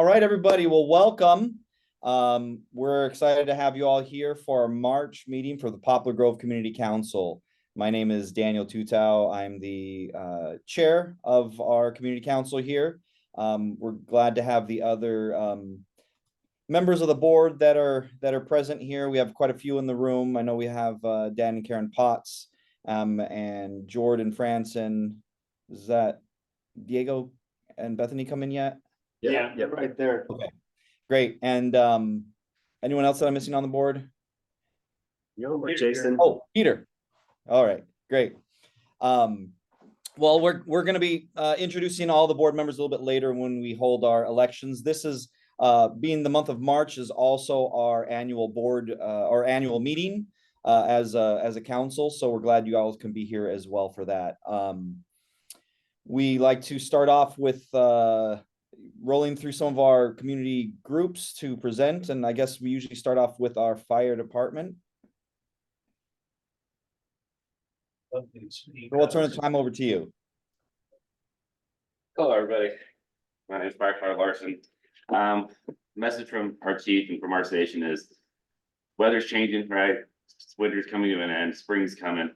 All right, everybody. Well, welcome. We're excited to have you all here for our March meeting for the Poplar Grove Community Council. My name is Daniel Tutau. I'm the chair of our community council here. We're glad to have the other members of the board that are present here. We have quite a few in the room. I know we have Dan and Karen Potts and Jordan Franson. Is that Diego and Bethany come in yet? Yeah, right there. Okay, great. And anyone else that I'm missing on the board? Jason. Oh, Peter. All right, great. Well, we're going to be introducing all the board members a little bit later when we hold our elections. This is being the month of March is also our annual board our annual meeting as a council. So we're glad you all can be here as well for that. We like to start off with rolling through some of our community groups to present, and I guess we usually start off with our fire department. We'll turn the time over to you. Hello, everybody. My name is Firefighter Larson. Message from our chief and from our station is weather's changing, right? Winter's coming to an end, spring's coming.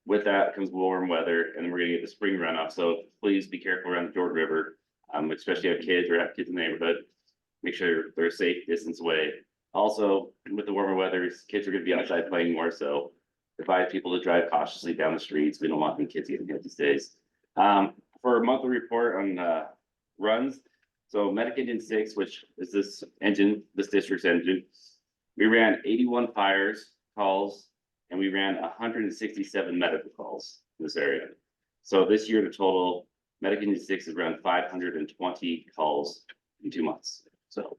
With that comes warm weather, and we're gonna get the spring runoff. So please be careful around the Jordan River. Especially have kids or have kids in the neighborhood. Make sure they're a safe distance away. Also, with the warmer weather, kids are gonna be outside playing more, so advise people to drive cautiously down the streets. We don't want any kids getting hit these days. For a monthly report on runs, so Medic Engine 6, which is this district's engine, we ran 81 fires calls, and we ran 167 medical calls in this area. So this year, the total Medic Engine 6 is around 520 calls in 2 months. So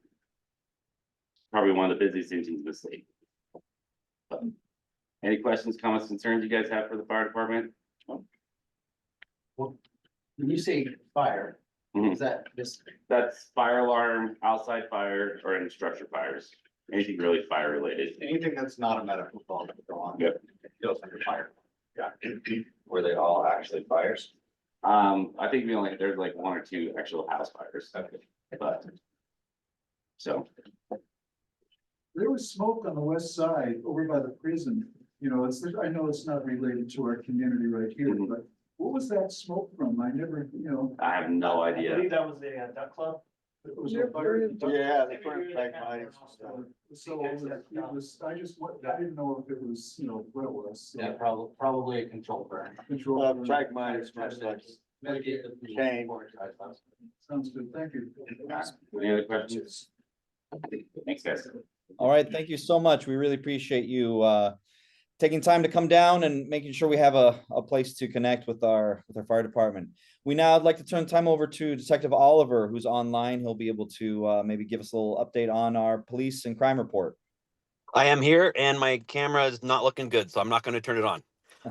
probably one of the busiest engines in the state. Any questions, comments, concerns you guys have for the fire department? Well, when you say fire, is that this? That's fire alarm, outside fire, or any structure fires. Anything really fire related. Anything that's not a medical call that go on. Yep. It goes under fire. Yeah. Were they all actually fires? I think there's like 1 or 2 actual house fires. Okay. But so There was smoke on the west side over by the prison. You know, I know it's not related to our community right here, but what was that smoke from? I never, I have no I idea. believe that was the duck club. it was a fire. Yeah, they put pragmatics. So it was, I didn't know if it was, what it was. Yeah, probably a control burn. Control. Pragmatics, much like Shane. Sounds good, thank you. Any other questions? Thanks, guys. All right, thank you so much. We really appreciate you taking time to come down and making sure we have a place to connect with our fire department. We now would like to turn time over to Detective Oliver, who's online. He'll be able to maybe give us a little update on our police and crime report. I am here, and my camera is not looking good, so I'm not going to turn it on.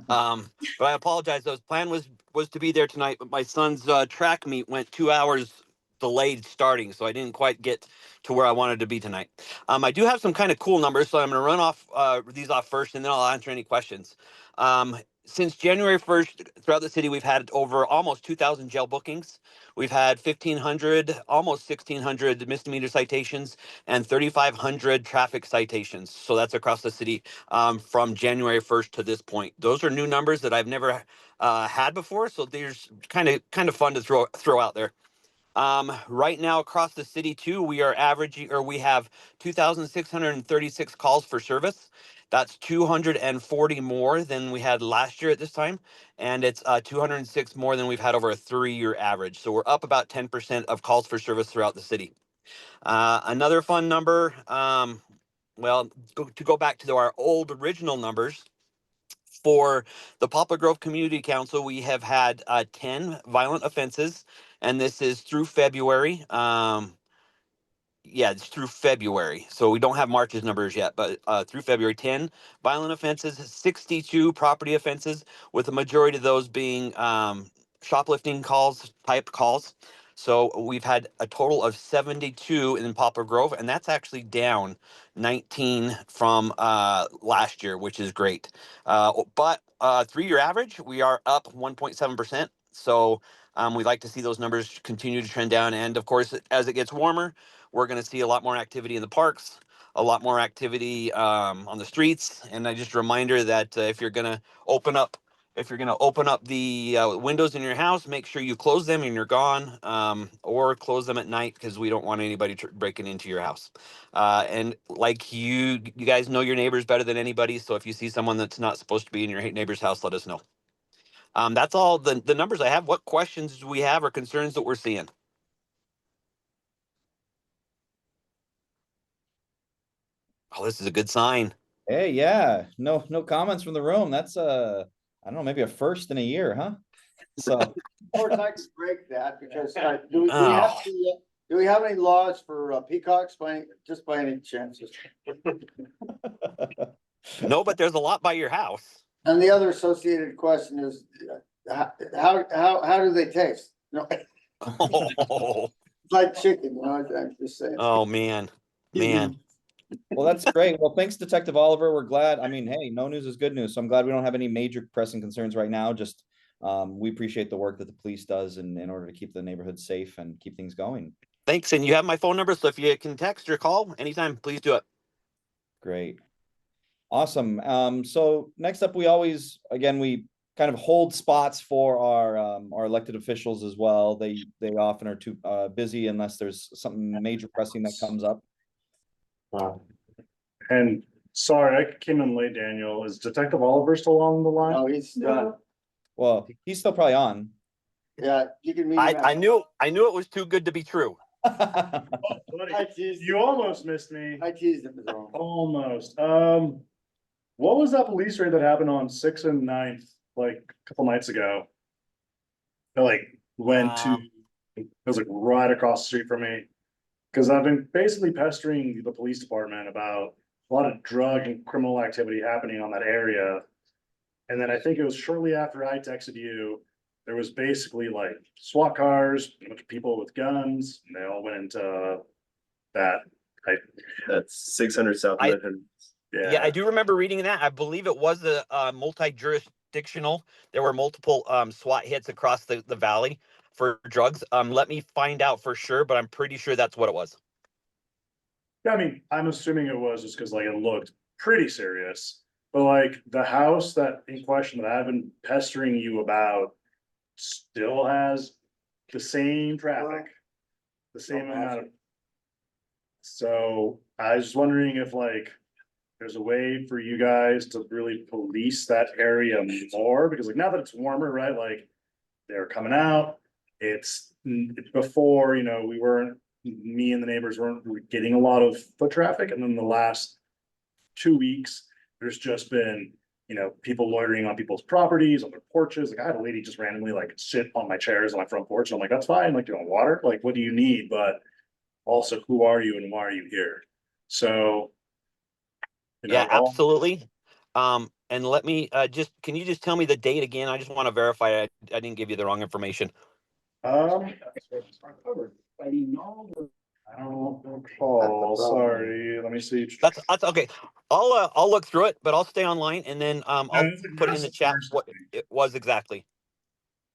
But I apologize. The plan was to be there tonight, but my son's track meet went 2 hours delayed starting, so I didn't quite get to where I wanted to be tonight. I do have some kind of cool numbers, so I'm going to run off these off first, and then I'll answer any questions. Since January 1st, throughout the city, we've had over almost 2,000 jail bookings. We've had 1,500, almost 1,600 misdemeanor citations and 3,500 traffic citations. So that's across the city from January 1st to this point. Those are new numbers that I've never had before, so there's kind of fun to throw out there. Right now across the city too, we are averaging, or we have 2,636 calls for service. That's 240 more than we had last year at this time. And it's 206 more than we've had over a 3-year average. So we're up about 10% of calls for service throughout the city. Another fun number, well, to go back to our old original numbers, for the Poplar Grove Community Council, we have had 10 violent offenses, and this is through February. Yeah, it's through February. So we don't have March's numbers yet, but through February, 10 violent offenses, 62 property offenses, with the majority of those being shoplifting type calls. So we've had a total of 72 in Poplar Grove, and that's actually down 19 from last year, which is great. But 3-year average, we are up 1.7%. So We'd like to see those numbers continue to trend down. And of course, as it gets warmer, we're going to see a lot more activity in the parks, a lot more activity on the streets. And just a reminder that if you're going to open up the windows in your house, make sure you close them and you're gone, or close them at night, because we don't want anybody breaking into your house. And like you guys know your neighbors better than anybody. So if you see someone that's not supposed to be in your neighbor's house, let us know. That's all the numbers I have. What questions do we have or concerns that we're seeing? Oh, this is a good sign. Hey, yeah, no comments from the room. That's I don't know, maybe a first in a year, huh? So, Of course, I can break that because do we have any laws for peacocks just by any chances? No, but there's a lot by your house. And the other associated question is, how do they taste? No, it's Oh, like chicken, I'm just saying. oh man. well, that's great. Well, thanks, Detective Oliver. We're glad. I mean, hey, no news is good news. So I'm glad we don't have any major pressing concerns right now. Just we appreciate the work that the police does in order to keep the neighborhood safe and keep things going. Thanks. And you have my phone number, so if you can text or call anytime, please do it. Great. Awesome. So next up, we kind of hold spots for our elected officials as well. They often are too busy unless there's something major pressing that comes up. And sorry, I came in late, Daniel. Is Detective Oliver still on the line? Oh, he's done. Well, he's still probably on. Yeah, you can meet him. I knew it was too good to be true. I teased You almost missed me. I teased him. Though. Almost. What was that police raid that happened on 6th and 9th, like a couple nights ago? I went to, it was like right across the street from me. Cause I've been basically pestering the police department about a lot of drug and criminal activity happening on that area. And then I think it was shortly after I texted you, there was basically like SWAT cars, a bunch of people with guns, and they all went into that. That's 600 South I- Redmond. Yeah, I do remember reading that. I believe it was a multi-jurisdictional. There were multiple SWAT hits across the valley for drugs. Let me find out for sure, but I'm pretty sure that's what it was. Yeah, I mean, I'm assuming it was just because it looked pretty serious. But the house that in question that I've been pestering you about still has the same traffic, the same amount of. So I was wondering if there's a way for you guys to really police that area more, because now that it's warmer, right? They're coming out. It's before, me and the neighbors weren't getting a lot of foot traffic. And then the last 2 weeks, there's just been, people loitering on people's properties, on their porches. I had a lady just randomly sit on my chairs on my front porch. And I'm like, that's fine. Do you want water? What do you need? But also, who are you and why are you here? So. Yeah, absolutely. And let me can you just tell me the date again? I just want to verify I didn't give you the wrong information. I don't recall. Sorry, let me see. That's okay. I'll look through it, but I'll stay online and then I'll put it in the chat what it was exactly.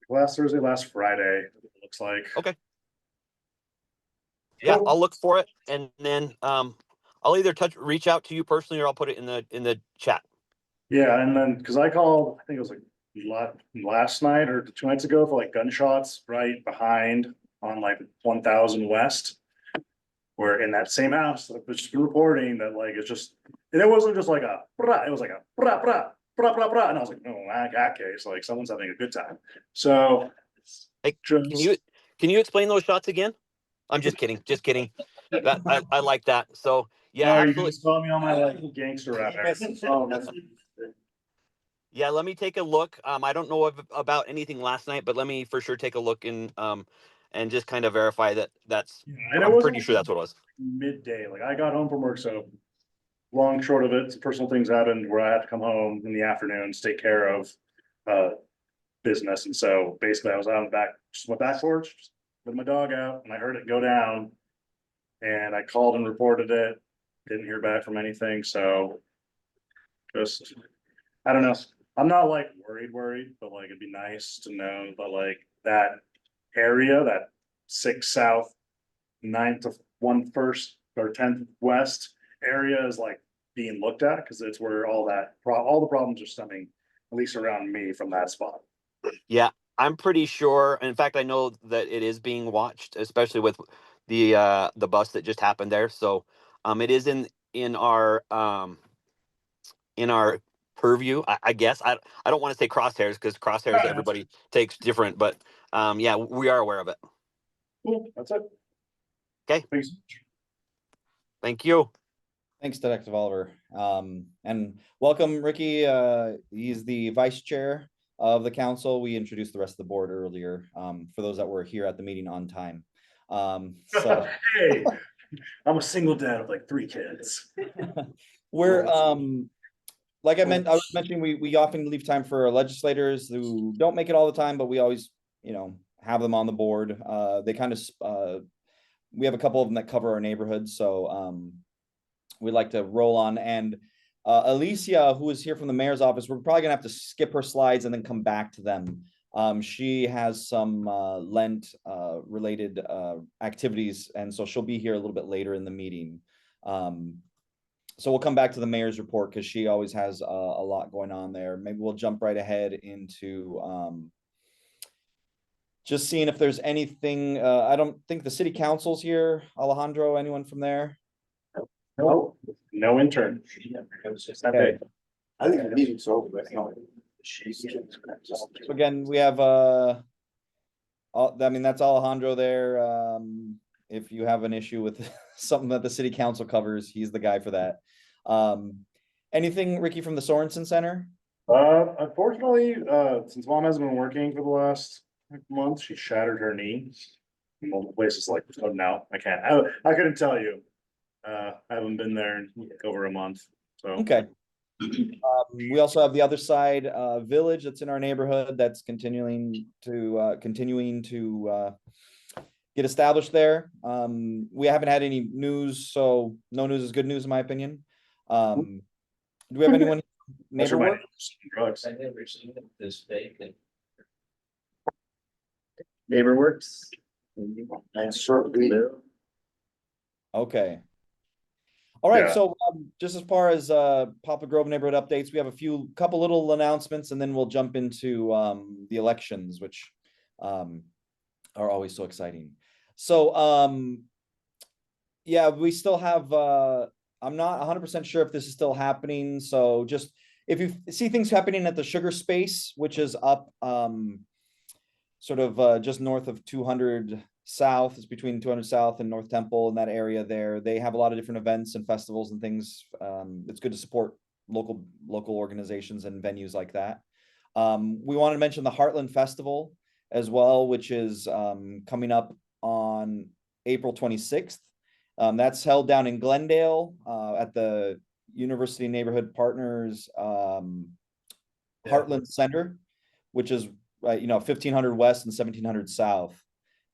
Last Thursday, last Friday, it looks like. Okay. Yeah, I'll look for it and then I'll either reach out to you personally or I'll put it in the chat. Yeah, and then because I called, I think it was last night or 2 nights ago for gunshots right behind on 1000 West. Where in that same house, it's just been reporting that it's just, and it wasn't just it was like a brah, brah, brah, brah, brah. And I was like, no, in that case, someone's having a good time. So hey, can you explain those shots again? I'm just kidding. Just kidding. I like that. So yeah, you absolutely. just saw me on my gangster rap. Yeah, let me take a look. I don't know about anything last night, but let me for sure take a look and just kind of verify that's. Yeah, I'm pretty sure that's what it was. Midday, I got home from work, so long short of it, some personal things happened where I had to come home in the afternoons, take care of business, and so basically I was out on the back porch, just with my dog out, and I heard it go down, and I called and reported it. Didn't hear back from anything, so just I don't know. I'm not worried, but it'd be nice to know, but that area, that 6 south, 9 to 1 first or 10 west area is like being looked at, because it's where all the problems are stemming, at least around me, from that spot. Yeah, I'm pretty sure. In fact, I know that it is being watched, especially with the bust that just happened there. So it is in our purview, I guess. I don't want to say crosshairs, because crosshairs everybody takes different, but yeah, we are aware of it. Cool, that's it. Okay. Thanks. Thank you. Thanks, Detective Oliver. And welcome, Ricky. He's the vice chair of the council. We introduced the rest of the board earlier, for those that were here at the meeting on time. So Hey, I'm a single dad of like 3 kids. we're, like I was mentioning, we often leave time for legislators who don't make it all the time, but we always, have them on the board. They kind of, we have a couple of them that cover our neighborhood, so we like to roll on. And Alicia, who is here from the mayor's office, we're probably gonna have to skip her slides and then come back to them. She has some Lent related activities, and so she'll be here a little bit later in the meeting. So we'll come back to the mayor's report, because she always has a lot going on there. Maybe we'll jump right ahead into just seeing if there's anything. I don't think the city council's here. Alejandro, anyone from there? No intern. Okay. I think the meeting's over, but no. So again, we have I mean, that's Alejandro there. If you have an issue with something that the city council covers, he's the guy for that. Anything, Ricky, from the Sorensen Center? Unfortunately, since mom hasn't been working for the last month, she shattered her knee. Multiple places, like, so no, I can't. I couldn't tell you. I haven't been there in over a month, so. Okay. We also have the other side village that's in our neighborhood that's continuing to get established there. We haven't had any news, so no news is good news in my opinion. Do we have anyone? That's where my Neighborhood? drugs. I never seen this vacant. Neighbor works. And certainly, Okay. All right, Yeah. so just as far as Poplar Grove neighborhood updates, we have a couple little announcements, and then we'll jump into the elections, which are always so exciting. So yeah, we still have I'm not 100% sure if this is still happening. So just if you see things happening at the Sugar Space, which is up sort of just north of 200 South, it's between 200 South and North Temple, in that area there. They have a lot of different events and festivals and things. It's good to support local organizations and venues like that. We wanted to mention the Hartland Festival as well, which is coming up on April 26th. That's held down in Glendale at the University Neighborhood Partners Hartland Center, which is 1500 West and 1700 South.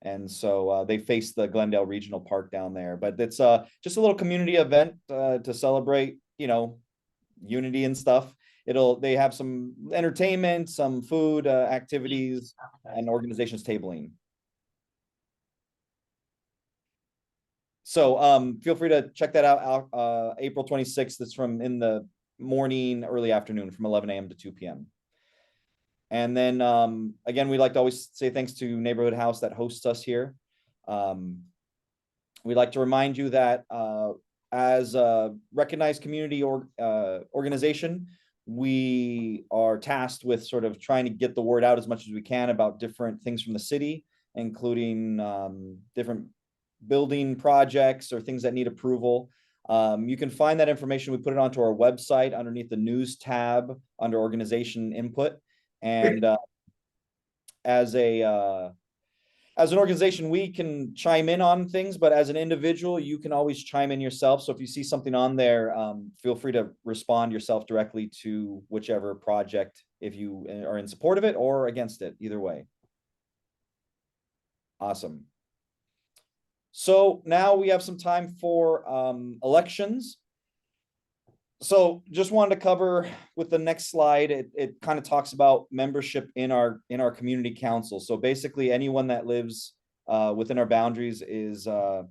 And so they face the Glendale Regional Park down there. But it's just a little community event to celebrate, unity and stuff. They have some entertainment, some food activities, and organizations tabling. So feel free to check that out. April 26th. It's from in the morning, early afternoon, from 11 a.m. to 2 p.m. And then again, we like to always say thanks to Neighborhood House that hosts us here. We'd like to remind you that as a recognized community organization, we are tasked with sort of trying to get the word out as much as we can about different things from the city, including different building projects or things that need approval. You can find that information. We put it onto our website underneath the news tab under organization input. And as an organization, we can chime in on things, but as an individual, you can always chime in yourself. So if you see something on there, feel free to respond yourself directly to whichever project, if you are in support of it or against it, either way. Awesome. So now we have some time for elections. So just wanted to cover with the next slide, it kind of talks about membership in our community council. So basically anyone that lives within our boundaries is part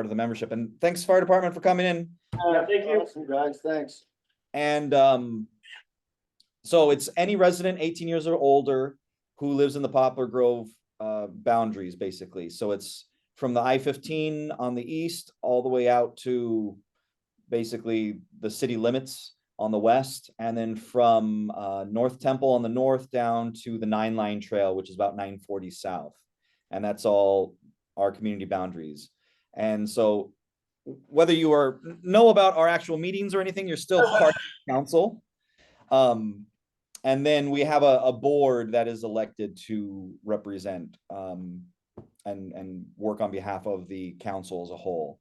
of the membership. And thanks fire department for coming in. Yeah, thank you. Awesome, guys, thanks. And so it's any resident 18 years or older who lives in the Poplar Grove boundaries, basically. So it's from the I-15 on the east all the way out to basically the city limits on the west, and then from North Temple on the north down to the 9-line trail, which is about 940 south. And that's all our community boundaries. And so whether you know about our actual meetings or anything, you're still part of the council. And then we have a board that is elected to represent and work on behalf of the council as a whole.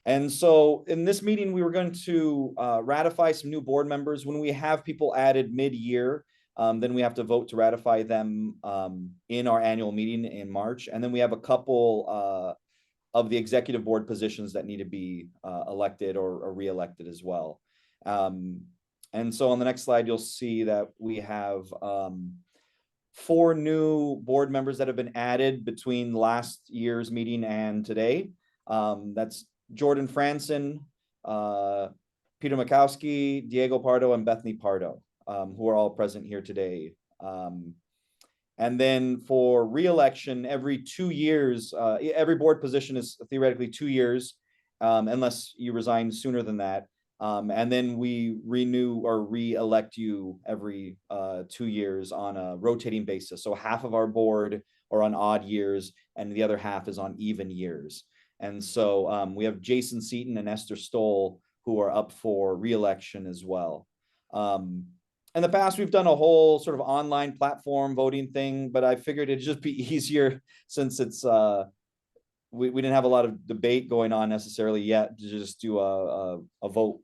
And so in this meeting, we were going to ratify some new board members. When we have people added mid-year, then we have to vote to ratify them in our annual meeting in March. And then we have a couple of the executive board positions that need to be elected or re-elected as well. And so on the next slide, you'll see that we have 4 new board members that have been added between last year's meeting and today. That's Jordan Franson, Peter Makowski, Diego Pardo, and Bethany Pardo, who are all present here today. And then for re-election, every 2 years, every board position is theoretically 2 years, unless you resign sooner than that. And then we renew or re-elect you every 2 years on a rotating basis. So half of our board are on odd years and the other half is on even years. And so we have Jason Seaton and Esther Stoll who are up for re-election as well. In the past, we've done a whole sort of online platform voting thing, but I figured it'd just be easier since it's we didn't have a lot of debate going on necessarily yet to just do a vote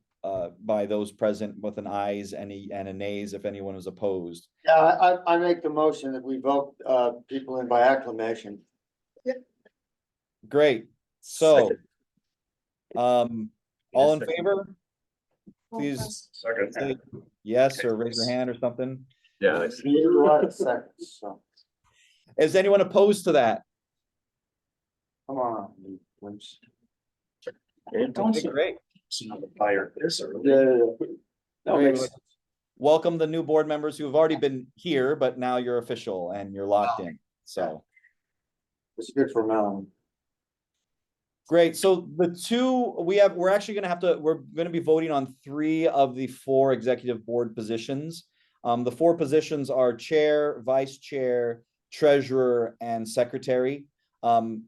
by those present with an ayes and a nays if anyone was opposed. Yeah, I make the motion that we vote people in by acclamation. Great. So, all in favor? Please Second. say yes or raise your hand or something. Yeah. So, Is anyone opposed to that? come on. Okay, great. Another fire. There's a Great. Welcome the new board members who have already been here, but now you're official and you're locked in. So It's good for Melon. great. So the two we're actually going to be voting on 3 of the 4 executive board positions. The 4 positions are chair, vice chair, treasurer, and secretary. 2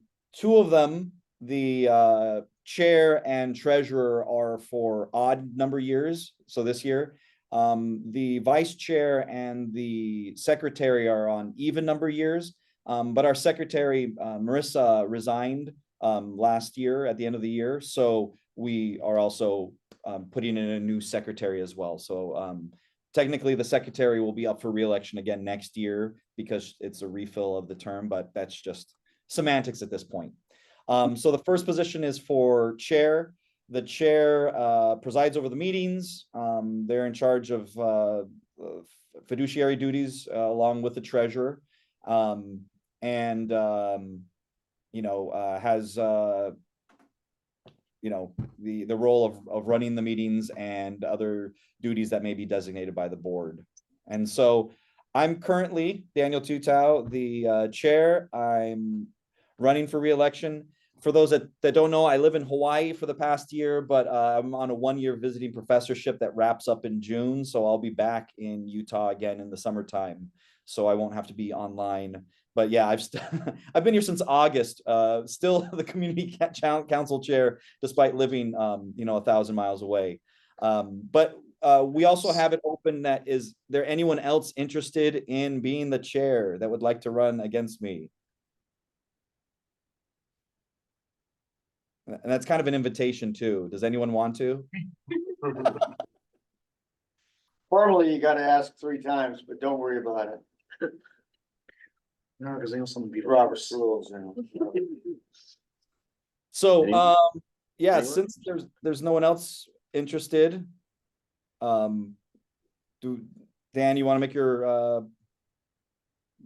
of them, the chair and treasurer, are for odd number years. So this year, the vice chair and the secretary are on even number years. But our secretary, Marissa, resigned last year at the end of the year. So we are also putting in a new secretary as well. So technically the secretary will be up for re-election again next year because it's a refill of the term, but that's just semantics at this point. So the first position is for chair. The chair presides over the meetings. They're in charge of fiduciary duties along with the treasurer, and has the role of running the meetings and other duties that may be designated by the board. And so I'm currently Daniel Tutau, the chair. I'm running for re-election. For those that don't know, I live in Hawaii for the past year, but I'm on a 1-year visiting professorship that wraps up in June. So I'll be back in Utah again in the summertime. So I won't have to be online. But yeah, I've been here since August, still the community council chair, despite living 1,000 miles away. But we also have it open that is there anyone else interested in being the chair that would like to run against me? And that's kind of an invitation too. Does anyone want to? Formally, you gotta ask 3 times, but don't worry about it. No, because they know someone beat Robert's rules, you know. So, Yeah, Anyone? since there's no one else interested. Dan, you want to make your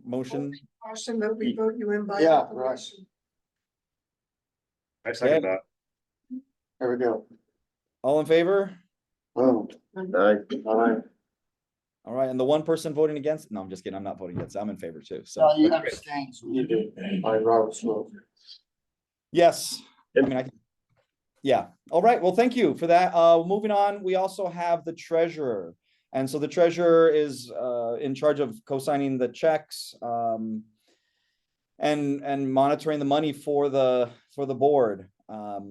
motion? Motion that we vote you in by Yeah, acclamation. I second Okay. that. There we go. All in favor? Boom. Aye. Alright. All right, and the one person voting against? No, I'm just kidding. I'm not voting against. I'm in favor too. So So you understand, you do, by Robert's rule. yes, I mean, yeah. All right. Well, thank you for that. Moving on, we also have the treasurer. And so the treasurer is in charge of co-signing the checks and monitoring the money for the board.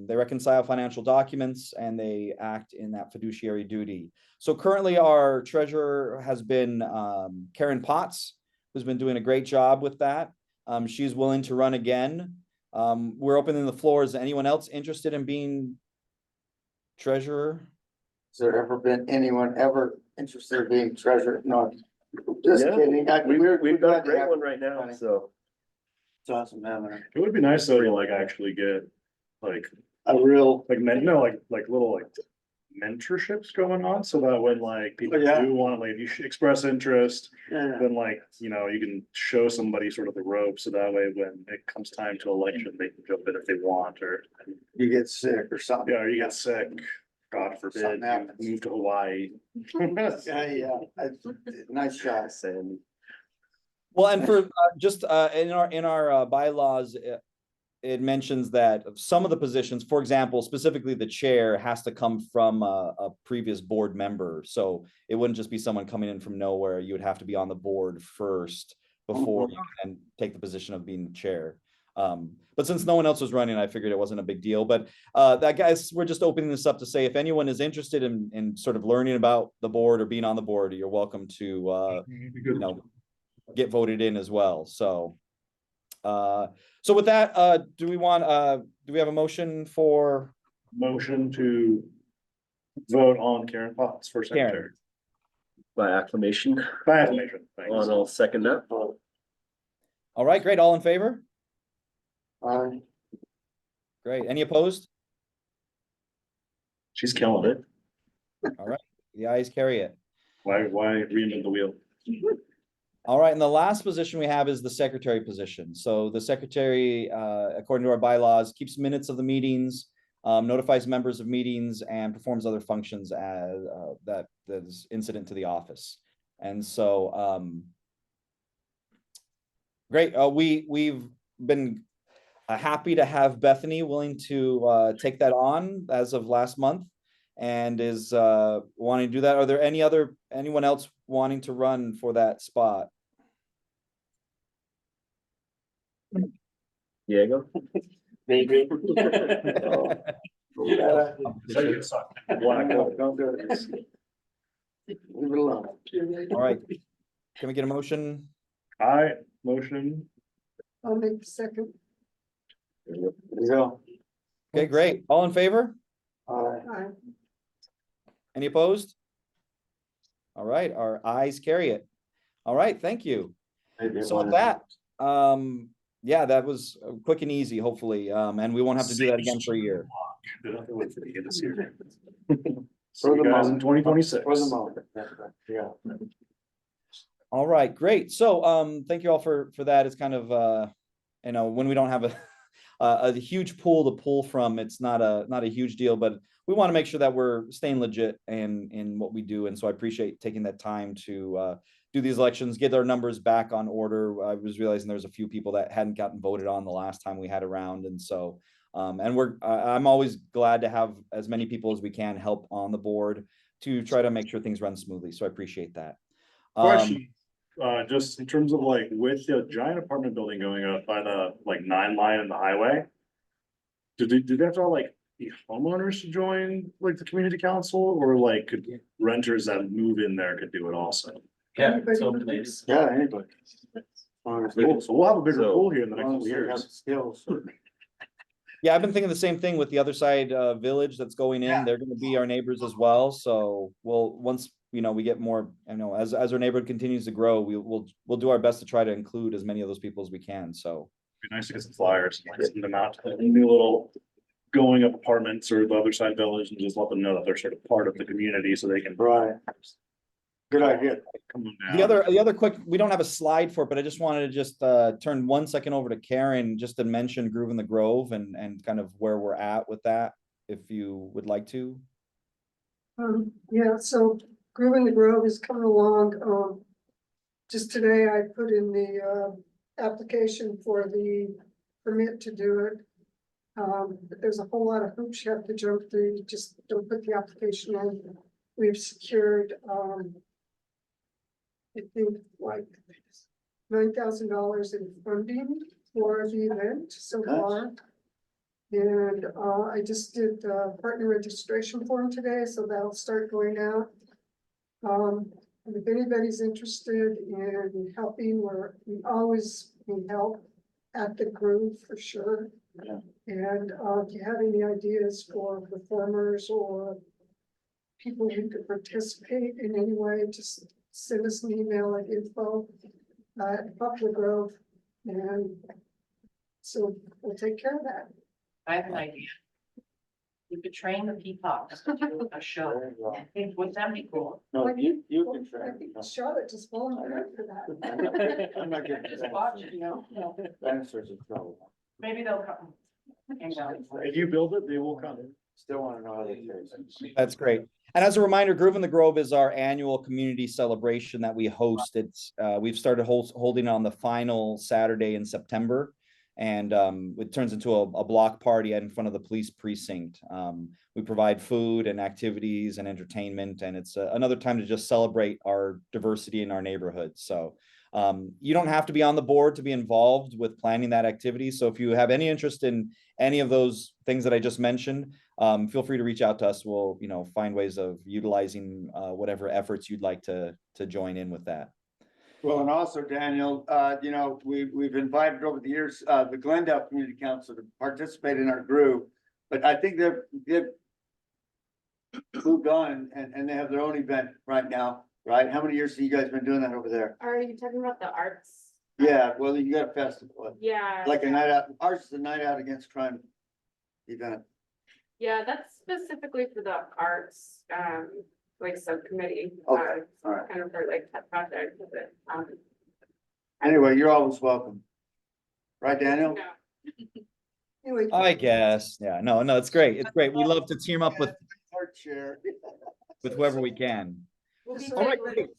They reconcile financial documents and they act in that fiduciary duty. So currently our treasurer has been Karen Potts, who's been doing a great job with that. She's willing to run again. We're opening the floor. Is anyone else interested in being treasurer? Has there ever been anyone ever interested in being treasurer? No, just Yeah, kidding. We've got glad a to great have- one right now, so. It's awesome having her. It would be nice though to like actually get like, A real, like like little like mentorships going on so that when like people Yeah. do want, like if you express interest, yeah, then like, you know, you can show somebody sort of the ropes so that way when it comes time to election, they can jump in if they want, or, you get sick or something. yeah, or you get sick, God forbid, Something you happens. move to Hawaii. Yeah, nice shot. Sandy. Well, and for just in our bylaws, it mentions that some of the positions, for example, specifically the chair, has to come from a previous board member. So it wouldn't just be someone coming in from nowhere. You would have to be on the board first before you can take the position of being chair. But since no one else was running, I figured it wasn't a big deal. But that guys, we're just opening this up to say if anyone is interested in sort of learning about the board or being on the board, you're welcome to get voted in as well. So so with that, do we have a motion for Motion to vote on Karen Potts for secretary. By acclamation, By acclamation. Thanks. I'll second that. all right, great, all in favor? Great, any opposed? She's killing it. All right, the ayes carry it. Why reinvent the wheel? All right, and the last position we have is the secretary position. So the secretary, according to our bylaws, keeps minutes of the meetings, notifies members of meetings, and performs other functions as that is incident to the office. And so, great. We've been happy to have Bethany willing to take that on as of last month, and is wanting to do that. Are there anyone else wanting to run for that spot? Diego? Maybe. Don't do it. Leave it alone. All right, can we get a motion? I motion. I'll make the second. There you go. Okay, great. All in favor? Aye. Any opposed? All right, our ayes carry it. All right, thank you. So with that, yeah, that was quick and easy, hopefully, and we won't have to do that again for a year. See you guys in 2026. For the moment, yeah. All right, great. So, thank you all for that. It's kind of, when we don't have a huge pool to pull from, it's not a huge deal, but we want to make sure that we're staying legit in what we do. And so I appreciate taking that time to do these elections, get our numbers back on order. I was realizing there's a few people that hadn't gotten voted on the last time we had a round. And so, I'm always glad to have as many people as we can help on the board to try to make sure things run smoothly. So I appreciate that. Question, just in terms of like with the giant apartment building going up by the like 9 line in the highway. Do they have to like be homeowners to join like the community council, or like could renters that move in there could do it also? Yeah, so please. Yeah, anybody. Cool, so we'll have a bigger So- pool here in the next couple years. Skills. Yeah, I've been thinking the same thing with the other side village that's going in. Yeah. They're going to be our neighbors as well. So once we get more, as our neighborhood continues to grow, we'll do our best to try to include as many of those people as we can. So Be nice to get some flyers, like send them out to the new little going up apartments or the other side village and just let them know that they're sort of part of the community so they can. Right. Good idea. Come on The down. other quick, we don't have a slide for it, but I just wanted to just turn 1 second over to Karen just to mention Groove in the Grove and kind of where we're at with that, if you would like to. Yeah, so Groove in the Grove is coming along. Just today I put in the application for the permit to do it. But there's a whole lot of hoops you have to jump through. You just don't put the application in. We've secured, I think like $9,000 in funding for the event so far. And I just did the partner registration form today, so that'll start going out. And if anybody's interested in helping, we always need help at the Groove for sure. Yeah. And if you have any ideas for performers or people who could participate in any way, just send us an email at info@Poplar Grove, and so we'll take care of that. I have an idea. You could train the peacocks to do a show. Wouldn't that be cool? No, you can I try. think Charlotte just volunteered for that. I'm not getting Just watch, you know, Dinosaurs in trouble. maybe they'll come. Hang out. If you build it, they will come. Still wanna know how they taste. That's great. And as a reminder, Groove in the Grove is our annual community celebration that we host. It's we've started holding on the final Saturday in September. And it turns into a block party out in front of the police precinct. We provide food and activities and entertainment, and it's another time to just celebrate our diversity in our neighborhood. So you don't have to be on the board to be involved with planning that activity. So if you have any interest in any of those things that I just mentioned, feel free to reach out to us. We'll, find ways of utilizing whatever efforts you'd like to join in with that. Well, and also, Daniel, we've invited over the years, the Glendale Community Council to participate in our group, but I think they've moved on and they have their own event right now, right? How many years have you guys been doing that over there? Are you talking about the arts? Yeah, well, you got a festival, Yeah. like a night out, ours is a night out against crime event. Yeah, that's specifically for the arts, like subcommittee. Okay, all right. Kind of for like that project, but, Anyway, you're always welcome. Right, Daniel? yeah. Anyway, I guess. Yeah, no, it's great. It's great. We love to team up with Art chair. whoever we can. We'll be All right, great. great.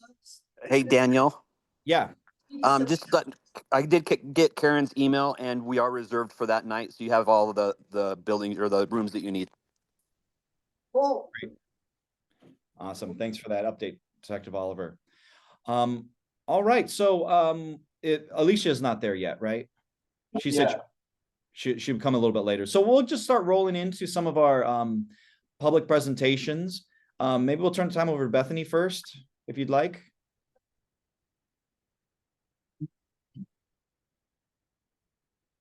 Hey, Daniel, Yeah. I did get Karen's email and we are reserved for that night. So you have all of the buildings or the rooms that you need. well, Awesome. Thanks for that update, Detective Oliver. All right. So Alicia is not there yet, right? She said she would come a little bit later. So we'll just start rolling into some of our public presentations. Maybe we'll turn the time over to Bethany first, if you'd like.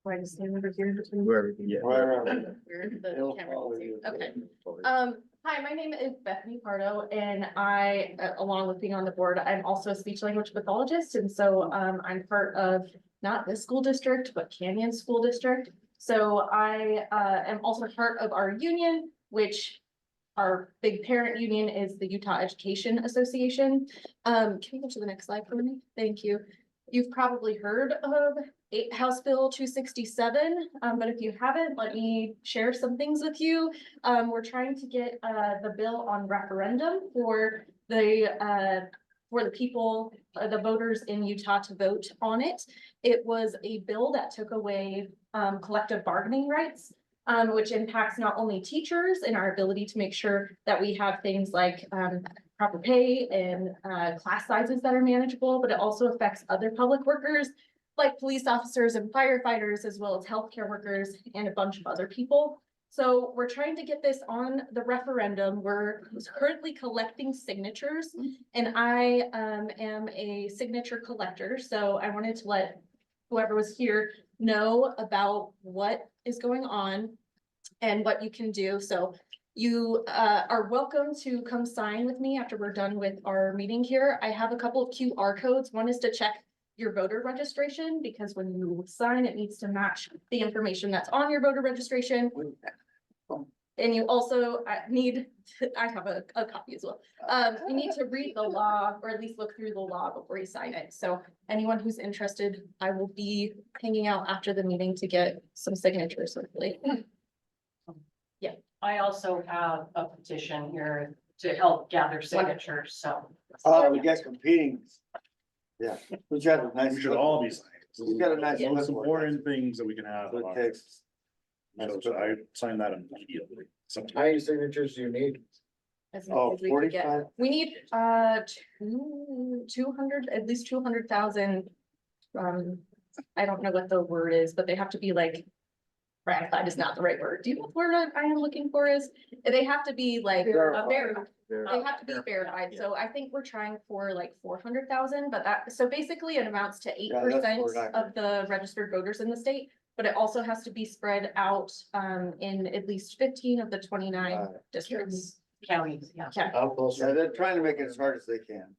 Why just stand over here? Wherever, yeah. Wherever. Where the It'll camera follow will see. you. Okay. Hi, my name is Bethany Pardo, and I, along with being on the board, I'm also a speech language pathologist, and so I'm part of not this school district, but Canyon School District. So I am also part of our union, which our big parent union is the Utah Education Association. Can you go to the next slide for me? Thank you. You've probably heard of House Bill 267, but if you haven't, let me share some things with you. We're trying to get the bill on referendum for the people, the voters in Utah to vote on it. It was a bill that took away collective bargaining rights, which impacts not only teachers and our ability to make sure that we have things like proper pay and class sizes that are manageable, but it also affects other public workers like police officers and firefighters, as well as healthcare workers and a bunch of other people. So we're trying to get this on the referendum. We're currently collecting signatures, and I am a signature collector. So I wanted to let whoever was here know about what is going on and what you can do. So you are welcome to come sign with me after we're done with our meeting here. I have a couple of QR codes. One is to check your voter registration, because when you sign, it needs to match the information that's on your voter registration. And you also need, I have a copy as well. You need to read the law or at least look through the law before you sign it. So anyone who's interested, I will be hanging out after the meeting to get some signatures hopefully. I also have a petition here to help gather signatures, so. Oh, we got competing. Yeah, we got a nice. We should all be signing. We got a nice. Most clipboard. important things that we can have. So on it our- takes- So I sign that immediately. Sometimes. How many signatures do you need? As Oh, many as we can get. 45? We need, 200, at least 200,000. I don't know what the word is, but they have to be like. Ratified is not the right word. Do you know what word I am looking for is? They have to be like verified. They have to be verified. So I think we're trying for like 400,000, but so basically it amounts to 8% of the registered voters in the state. But it also has to be spread out in at least 15 of the 29 districts. Counties, yeah. Yeah, How close? Yeah, they're trying to make it as hard as they can.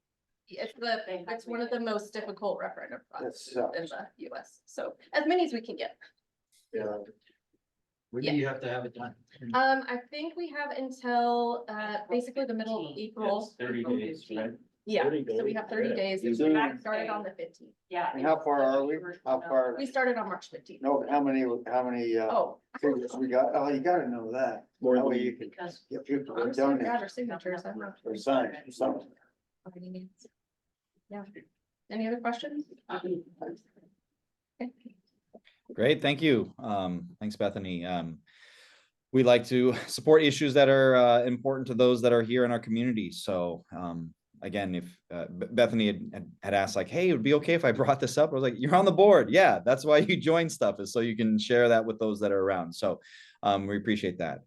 it's one of the most difficult referendum That processes sucks. in the US. So as many as we can get. Yeah. When do you have to have it done? I think we have until basically the middle of April. 30 days, right? Yeah, 30 so we days, have 30 yeah. days. You We do- started on the 15th. Yeah. And how far are we? How far? We started on March 15th. No, how many, Oh. figures we got? Oh, you gotta know that. That way you can Because get people I'm to just gonna grab donate our signatures. I'm not. or sign something. Yeah. Any other questions? Okay. Great, thank you. Thanks, Bethany. We like to support issues that are important to those that are here in our community. So again, if Bethany had asked like, hey, it would be okay if I brought this up. I was like, you're on the board. Yeah, that's why you join stuff, is so you can share that with those that are around. So we appreciate that.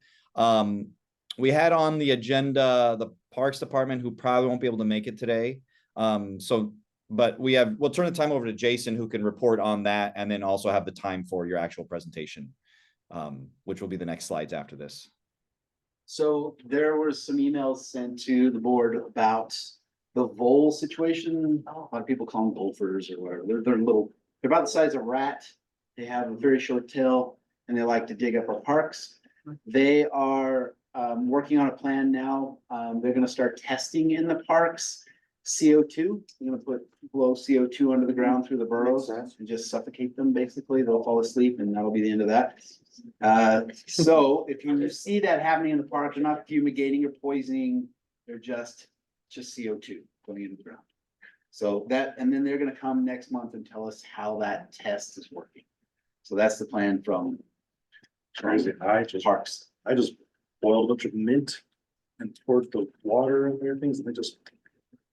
We had on the agenda the Parks Department, who probably won't be able to make it today. But we'll turn the time over to Jason, who can report on that, and then also have the time for your actual presentation, which will be the next slides after this. So there was some emails sent to the board about the vole situation. A lot of people call them gophers or whatever. They're about the size of a rat. They have a very short tail and they like to dig up our parks. They are working on a plan now. They're gonna start testing in the parks. CO2, you're gonna blow CO2 under the ground through the burrows and just suffocate them, basically. They'll fall asleep and that'll be the end of that. So if you see that happening in the park, they're not fumigating or poisoning, they're just CO2 going into the ground. So that, and then they're gonna come next month and tell us how that test is working. So that's the plan from Crazy. parks. I just boiled a bunch of mint and poured the water in there, things, and they just,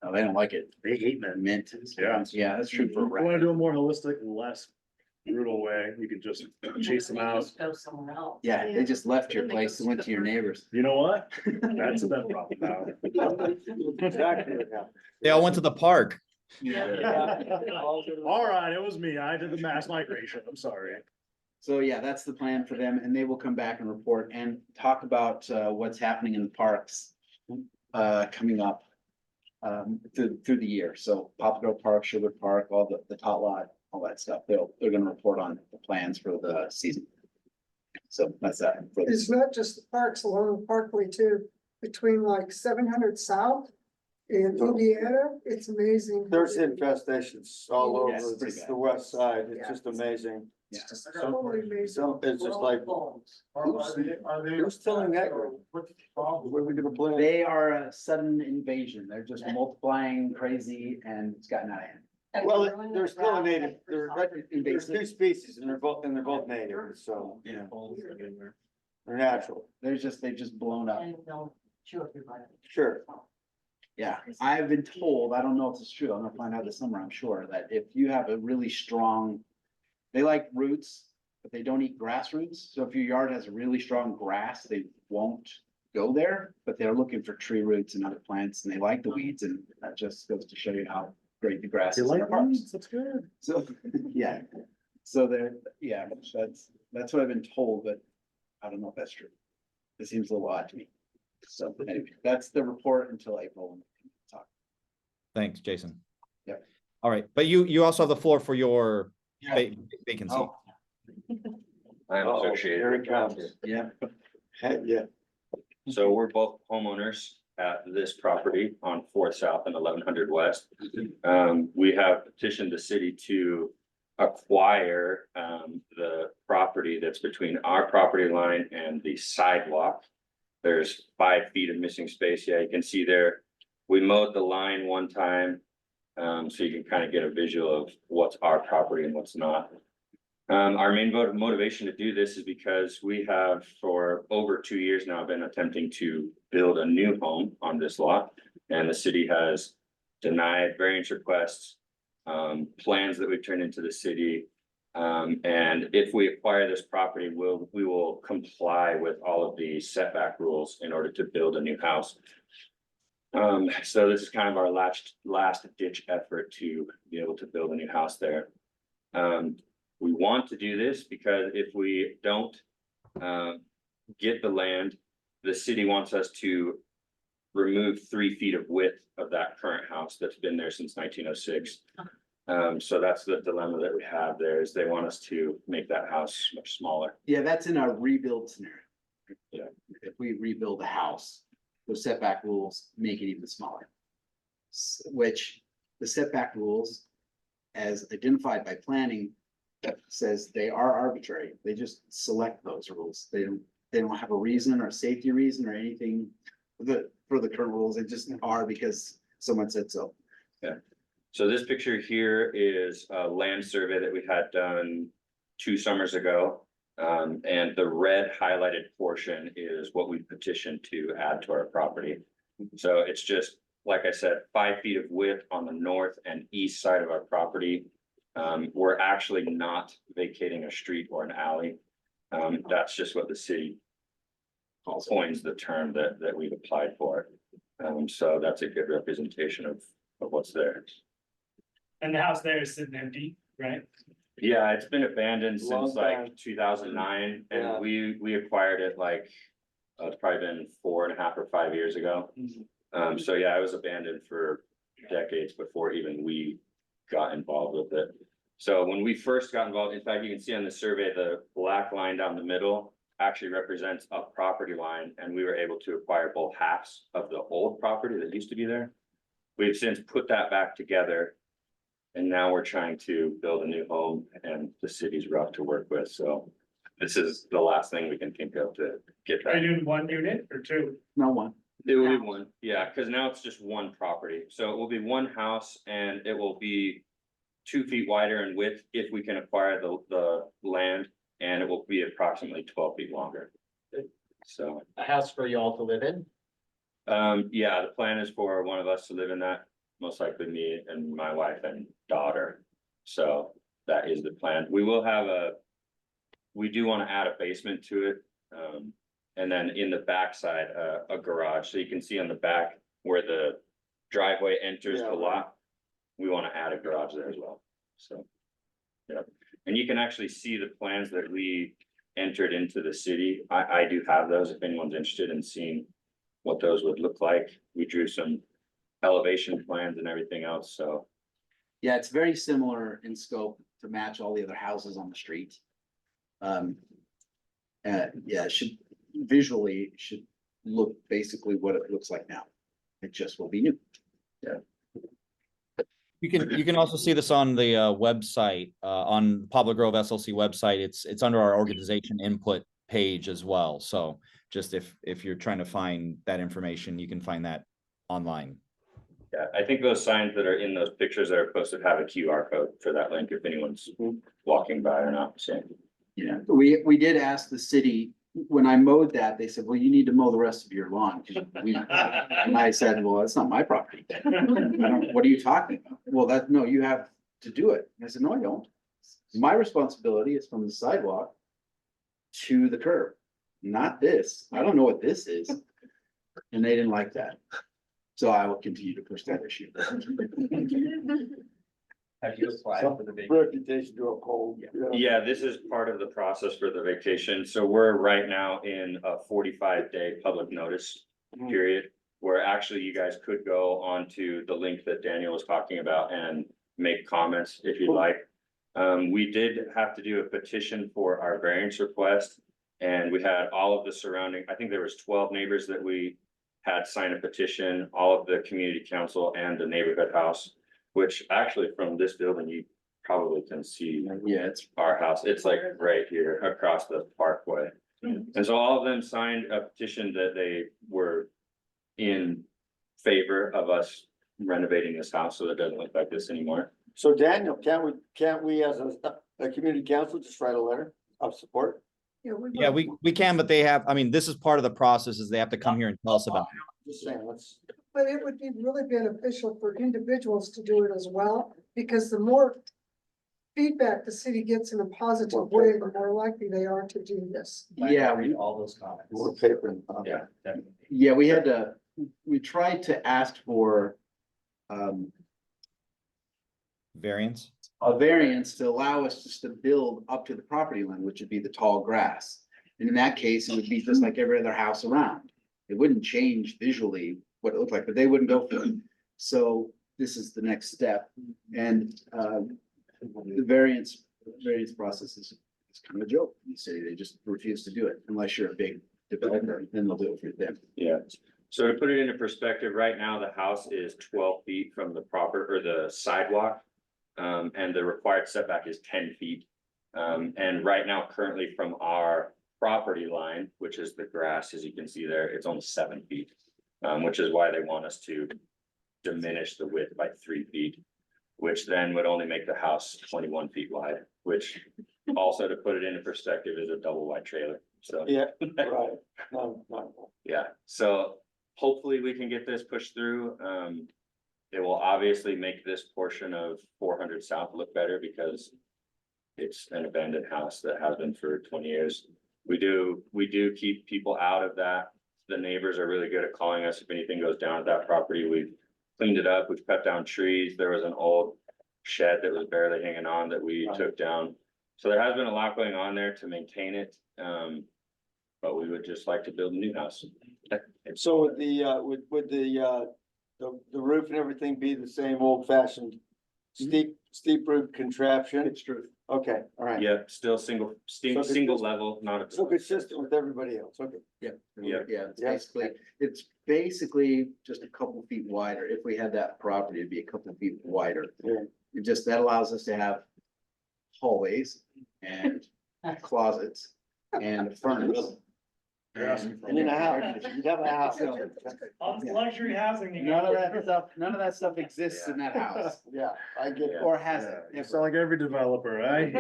No, they don't like it. they hate mint. Mint. Yeah. Yeah, that's true for a If you wanna rat. do a more holistic, less brutal way, you could just chase them They out. just go somewhere else. Yeah, they just left your place and went to your neighbors. You know what? That's a bad problem now. Exactly what happened. They all went to the park. All right, it was me. I did the mass migration. I'm sorry. So yeah, that's the plan for them, and they will come back and report and talk about what's happening in the parks coming up through the year. So Poplar Park, Sugar Park, all the Tot Lot, all that stuff. They're gonna report on the plans for the season. So that's that. for the- It's not just the parks along the parkway too, between like 700 South and Indiana, it's amazing. There's infestations all over Yes, pretty bad. the west side. It's Yeah. just amazing. Yeah. It's just totally amazing. So it's just like, who's telling that? What are we gonna play? They are a sudden invasion. They're just multiplying crazy and it's gotten out of hand. And Well, ruin they're the still a grass native, for there's soccer. two species and they're both native, so Yeah. they're natural. They've just blown up. And they'll chew everybody. Sure. Yeah, I've been told, I don't know if it's true, I'm gonna find out this summer, I'm sure, that if you have a really strong, they like roots, but they don't eat grass roots. So if your yard has really strong grass, they won't go there, but they're looking for tree roots and other plants and they like the weeds, and that just goes to show you how great the grass You is. in like our parks. weeds? That's good. So, yeah, so that's what I've been told, but I don't know if that's true. It seems a little odd to me. So anyway, that's the report until April. Thanks, Jason. Yep. All right, but you also have the floor for your Yeah. vacancy. Oh, I am associated. Here it comes. yeah. Yeah. So we're both homeowners at this property on 4th South and 1100 West. We have petitioned the city to acquire the property that's between our property line and the sidewalk. There's 5 feet of missing space. Yeah, you can see there. We mowed the line one time. So you can kind of get a visual of what's our property and what's not. Our main motivation to do this is because we have for over 2 years now been attempting to build a new home on this lot. And the city has denied variance requests, plans that we've turned into the city. And if we acquire this property, we will comply with all of the setback rules in order to build a new house. So this is kind of our last ditch effort to be able to build a new house there. We want to do this because if we don't get the land, the city wants us to remove 3 feet of width of that current house that's been there since 1906. So that's the dilemma that we have there, is they want us to make that house much smaller. Yeah, that's in our rebuild scenario. Yeah. If we rebuild the house, those setback rules make it even smaller. Which the setback rules, as identified by planning, says they are arbitrary. They just select those rules. They don't have a reason or a safety reason or anything for the current rules. They just are because someone said so. Yeah. So this picture here is a land survey that we had done 2 summers ago. And the red highlighted portion is what we petitioned to add to our property. So it's just, like I said, 5 feet of width on the north and east side of our property. We're actually not vacating a street or an alley. That's just what the city coins the term that we've applied for. So that's a good representation of what's there. And the house there is sitting empty, right? Yeah, it's been abandoned Long since like time. 2009, Yeah. and we acquired it like, it's probably been 4.5 or 5 years ago. So yeah, it was abandoned for decades before even we got involved with it. So when we first got involved, in fact, you can see on the survey, the black line down the middle actually represents a property line, and we were able to acquire both halves of the old property that used to be there. We've since put that back together. And now we're trying to build a new home, and the city's rough to work with, so this is the last thing we can think of to get Are that. you doing 1 unit or 2? No one. It will be one, yeah, because now it's just one property, so it will be one house and it will be 2 feet wider in width if we can acquire the land, and it will be approximately 12 feet longer. So, A house for y'all to live in? yeah, the plan is for one of us to live in that, most likely me and my wife and daughter. So that is the plan. We will have we do want to add a basement to it. And then in the backside, a garage. So you can see on the back where the driveway enters the lot. We want to add a garage there as well. So, yeah. And you can actually see the plans that we entered into the city. I do have those if anyone's interested in seeing what those would look like. We drew some elevation plans and everything else, so. Yeah, it's very similar in scope to match all the other houses on the street. Yeah, it should visually should look basically what it looks like now. It just will be new. Yeah. You can also see this on the website, on Poplar Grove SLC website. It's under our organization input page as well. So just if you're trying to find that information, you can find that online. Yeah, I think those signs that are in those pictures that are posted have a QR code for that link if anyone's walking by or not, so. Yeah, we did ask the city, when I mowed that, they said, well, you need to mow the rest of your lawn. And I said, well, that's not my property. What are you talking about? Well, no, you have to do it. And I said, no, I don't. My responsibility is from the sidewalk to the curb, not this. I don't know what this is. And they didn't like that. So I will continue to push that issue. Have you applied for the vacation? Reputation to uphold. Yeah, this is part of the process for the vacation. So we're right now in a 45-day public notice period, where actually you guys could go onto the link that Daniel was talking about and make comments if you'd like. We did have to do a petition for our variance request. And we had all of the surrounding, I think there was 12 neighbors that we had sign a petition, all of the community council and the neighborhood house, which actually from this building, you probably can see. Yeah, it's Our house, it's like right here across the parkway. And so all of them signed a petition that they were in favor of us renovating this house so that it doesn't look like this anymore. So Daniel, can't we as a community council just write a letter of support? Yeah, we can, but they have, I mean, this is part of the process is they have to come here and tell us about it. Just saying, let's. But it would be really beneficial for individuals to do it as well, because the more feedback the city gets in a positive way, the more likely they are to do this. Yeah, Read all those comments. More paper. Yeah, definitely. yeah, we tried to ask for Variance. a variance to allow us just to build up to the property line, which would be the tall grass. And in that case, it would be just like every other house around. It wouldn't change visually what it looked like, but they wouldn't go for it. So this is the next step. And the variance process is kind of a joke in the city. They just refuse to do it unless you're a big developer, then they'll do it for them. Yeah, so to put it into perspective, right now, the house is 12 feet from the the sidewalk. And the required setback is 10 feet. And right now, currently from our property line, which is the grass, as you can see there, it's only 7 feet. Which is why they want us to diminish the width by 3 feet, which then would only make the house 21 feet wide, which also, to put it into perspective, is a double wide trailer. So, Yeah, right. No. yeah, so hopefully we can get this pushed through. It will obviously make this portion of 400 South look better because it's an abandoned house that has been for 20 years. We do keep people out of that. The neighbors are really good at calling us if anything goes down at that property. We've cleaned it up. We've cut down trees. There was an old shed that was barely hanging on that we took down. So there has been a lot going on there to maintain it. But we would just like to build a new house. So would the roof and everything be the same old fashioned steep roof contraption? It's true. Okay, all right. Yeah, still single it's- level, not a. So consistent with everybody else, okay. Yeah. Yeah. Yeah, Yeah. it's basically just a couple feet wider. If we had that property, it'd be a couple feet wider. Yeah. It just, that allows us to have hallways and closets and a furnace. And in a house, you'd have a house. All this luxury housing. you None of get. none of that stuff exists in that house, Yeah, I get it. or has it. You sound like every developer, right?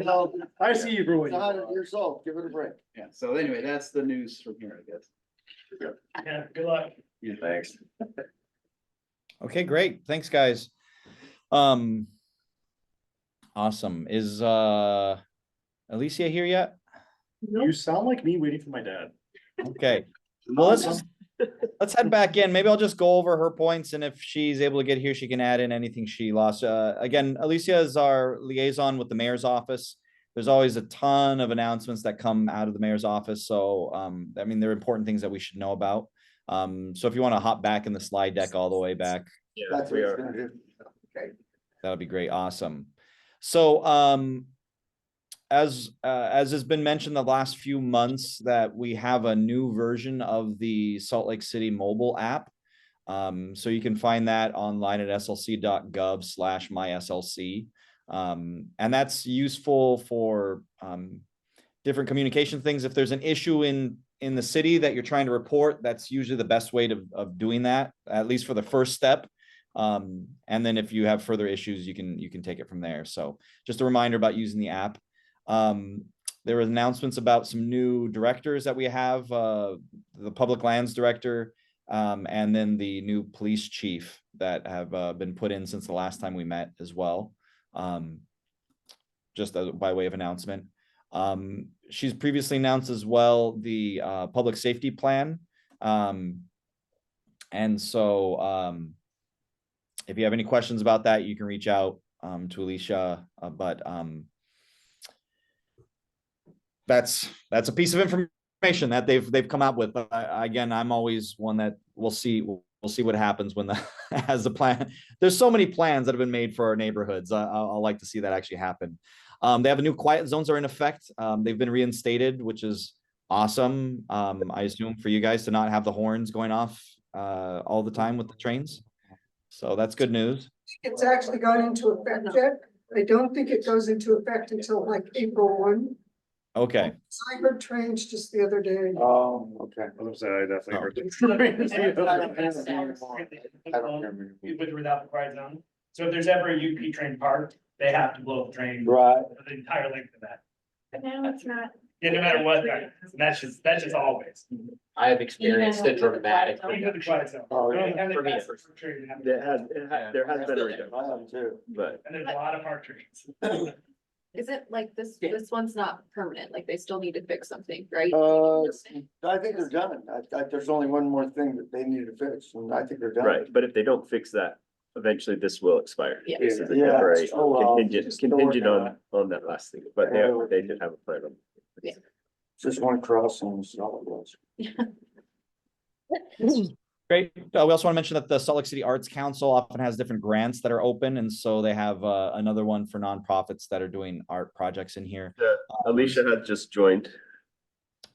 Well, I see you for what It's you 100 are. years old, give it a break. Yeah, so anyway, that's the news from here, I guess. Yeah, good luck. Yeah. Thanks. Okay, great. Thanks, guys. Awesome. Is Alicia here yet? You sound like me waiting for my dad. Okay. Well, let's head back in. Maybe I'll just go over her points, and if she's able to get here, she can add in anything she lost. Again, Alicia is our liaison with the mayor's office. There's always a ton of announcements that come out of the mayor's office. So, I mean, they're important things that we should know about. So if you want to hop back in the slide deck all the way back, That's what it's gonna do. that'll be great. Awesome. So, as has been mentioned the last few months, that we have a new version of the Salt Lake City mobile app. So you can find that online at slc.gov/myslc. And that's useful for different communication things. If there's an issue in the city that you're trying to report, that's usually the best way of doing that, at least for the first step. And then if you have further issues, you can take it from there. So just a reminder about using the app. There were announcements about some new directors that we have, the public lands director, and then the new police chief that have been put in since the last time we met as well. Just by way of announcement. She's previously announced as well the public safety plan. And so if you have any questions about that, you can reach out to Alicia, but that's a piece of information that they've come out with. Again, I'm always one that we'll see what happens when as the plan. There's so many plans that have been made for our neighborhoods. I'll like to see that actually happen. They have a new quiet zones are in effect. They've been reinstated, which is awesome, I assume for you guys to not have the horns going off all the time with the trains. So that's good news. It's actually gone into effect yet. I don't think it goes into effect until like April 1. Okay, I heard trains just the other day. Oh, okay. I was gonna say, I definitely heard. With or without the quiet zone. So if there's ever a UP train parked, they have to blow the train. Right. For the entire length of that. But now it's not. Yeah, no matter what, that's just always. I have experienced it dramatically. Even with the quiet zone. Oh, yeah. And For me, that's first. for train, There has been a reduction, I have too. but and there's a lot of park trains. Is it like this one's not permanent, like they still need to fix something, right? I think they're done. There's only one more thing that they need to fix, and I think they're done. right, but if they don't fix that, eventually this will expire. Yeah. This is a Yeah. temporary Oh, well. contingent on that last thing, but they did have a plan on. Yeah. Just one crossing, is all it was. great. We also want to mention that the Salt Lake City Arts Council often has different grants that are open, and so they have another one for nonprofits that are doing art projects in here. Alicia had just joined.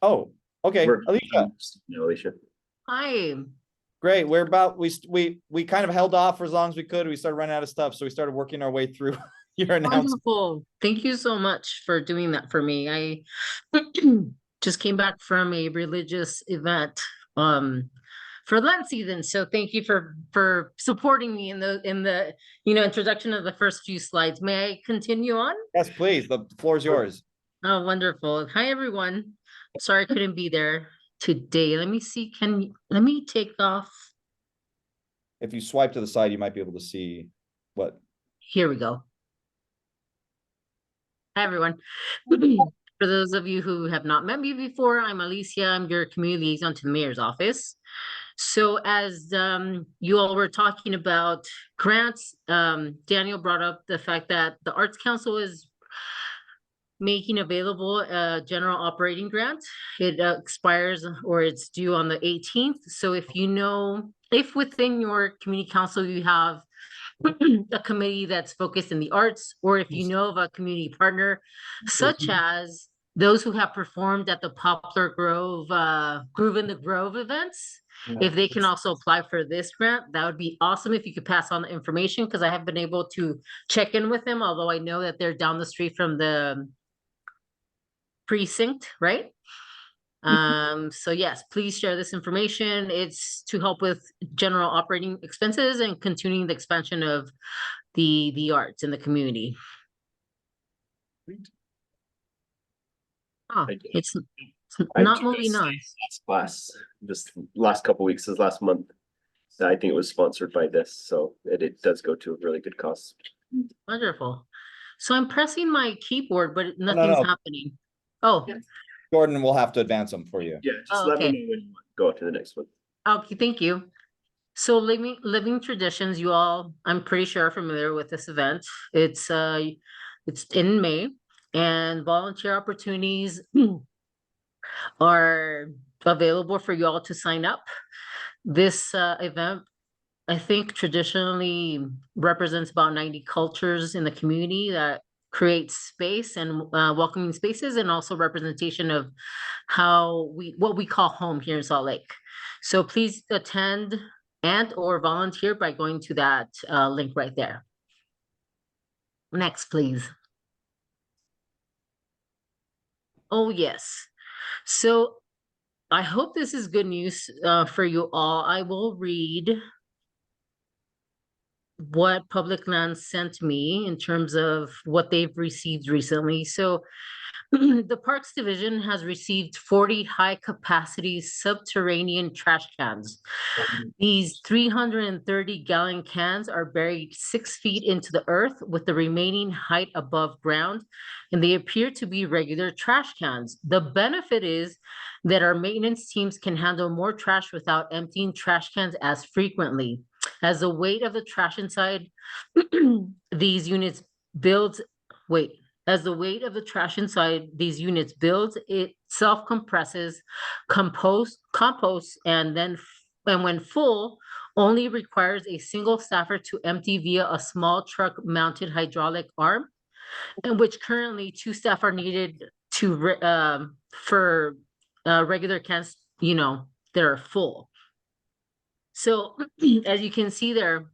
Oh, okay, Alicia, Alicia. Hi. great. We're about we kind of held off for as long as we could. We started running out of stuff, so we started working our way through your announcement. Wonderful. Thank you so much for doing that for me. I just came back from a religious event for Lent season. So thank you for supporting me in the introduction of the first few slides. May I continue on? Yes, please. The floor is yours. Oh, wonderful. Hi, everyone. Sorry I couldn't be there today. Let me see. Let me take off. If you swipe to the side, you might be able to see what. Here we go. Hi, everyone. For those of you who have not met me before, I'm Alicia. I'm your community liaison to the mayor's office. So as you all were talking about grants, Daniel brought up the fact that the Arts Council is making available a general operating grant. It expires or it's due on the 18th. So if within your community council you have a committee that's focused in the arts, or if you know of a community partner, such as those who have performed at the Poplar Grove, Groove in the Grove events, if they can also apply for this grant, that would be awesome if you could pass on the information, because I have been able to check in with them, although I know that they're down the street from the precinct, right? So yes, please share this information. It's to help with general operating expenses and continuing the expansion of the arts in the community. Oh, it's not moving on. This last couple weeks, this last month, I think it was sponsored by this, so it does go to a really good cause. Wonderful. So I'm pressing my keyboard, but nothing's happening. Oh, Jordan will have to advance them for you. Yeah, just let me know when you want to go to the next one. okay, thank you. So Living Traditions, you all, I'm pretty sure are familiar with this event. It's in May, and volunteer opportunities are available for you all to sign up. This event, I think, traditionally represents about 90 cultures in the community that create space and welcoming spaces, and also representation of what we call home here in Salt Lake. So please attend and or volunteer by going to that link right there. Next, please. Oh, yes. So I hope this is good news for you all. I will read what Public Lands sent me in terms of what they've received recently. So the Parks Division has received 40 high-capacity subterranean trash cans. These 330-gallon cans are buried 6 feet into the earth with the remaining height above ground, and they appear to be regular trash cans. The benefit is that our maintenance teams can handle more trash without emptying trash cans as frequently. As the weight of the trash inside these units builds, as the weight of the trash inside these units builds, it self-compresses, composts, and when full, only requires a single staffer to empty via a small truck-mounted hydraulic arm, in which currently 2 staff are needed for regular cans, that are full. So as you can see there,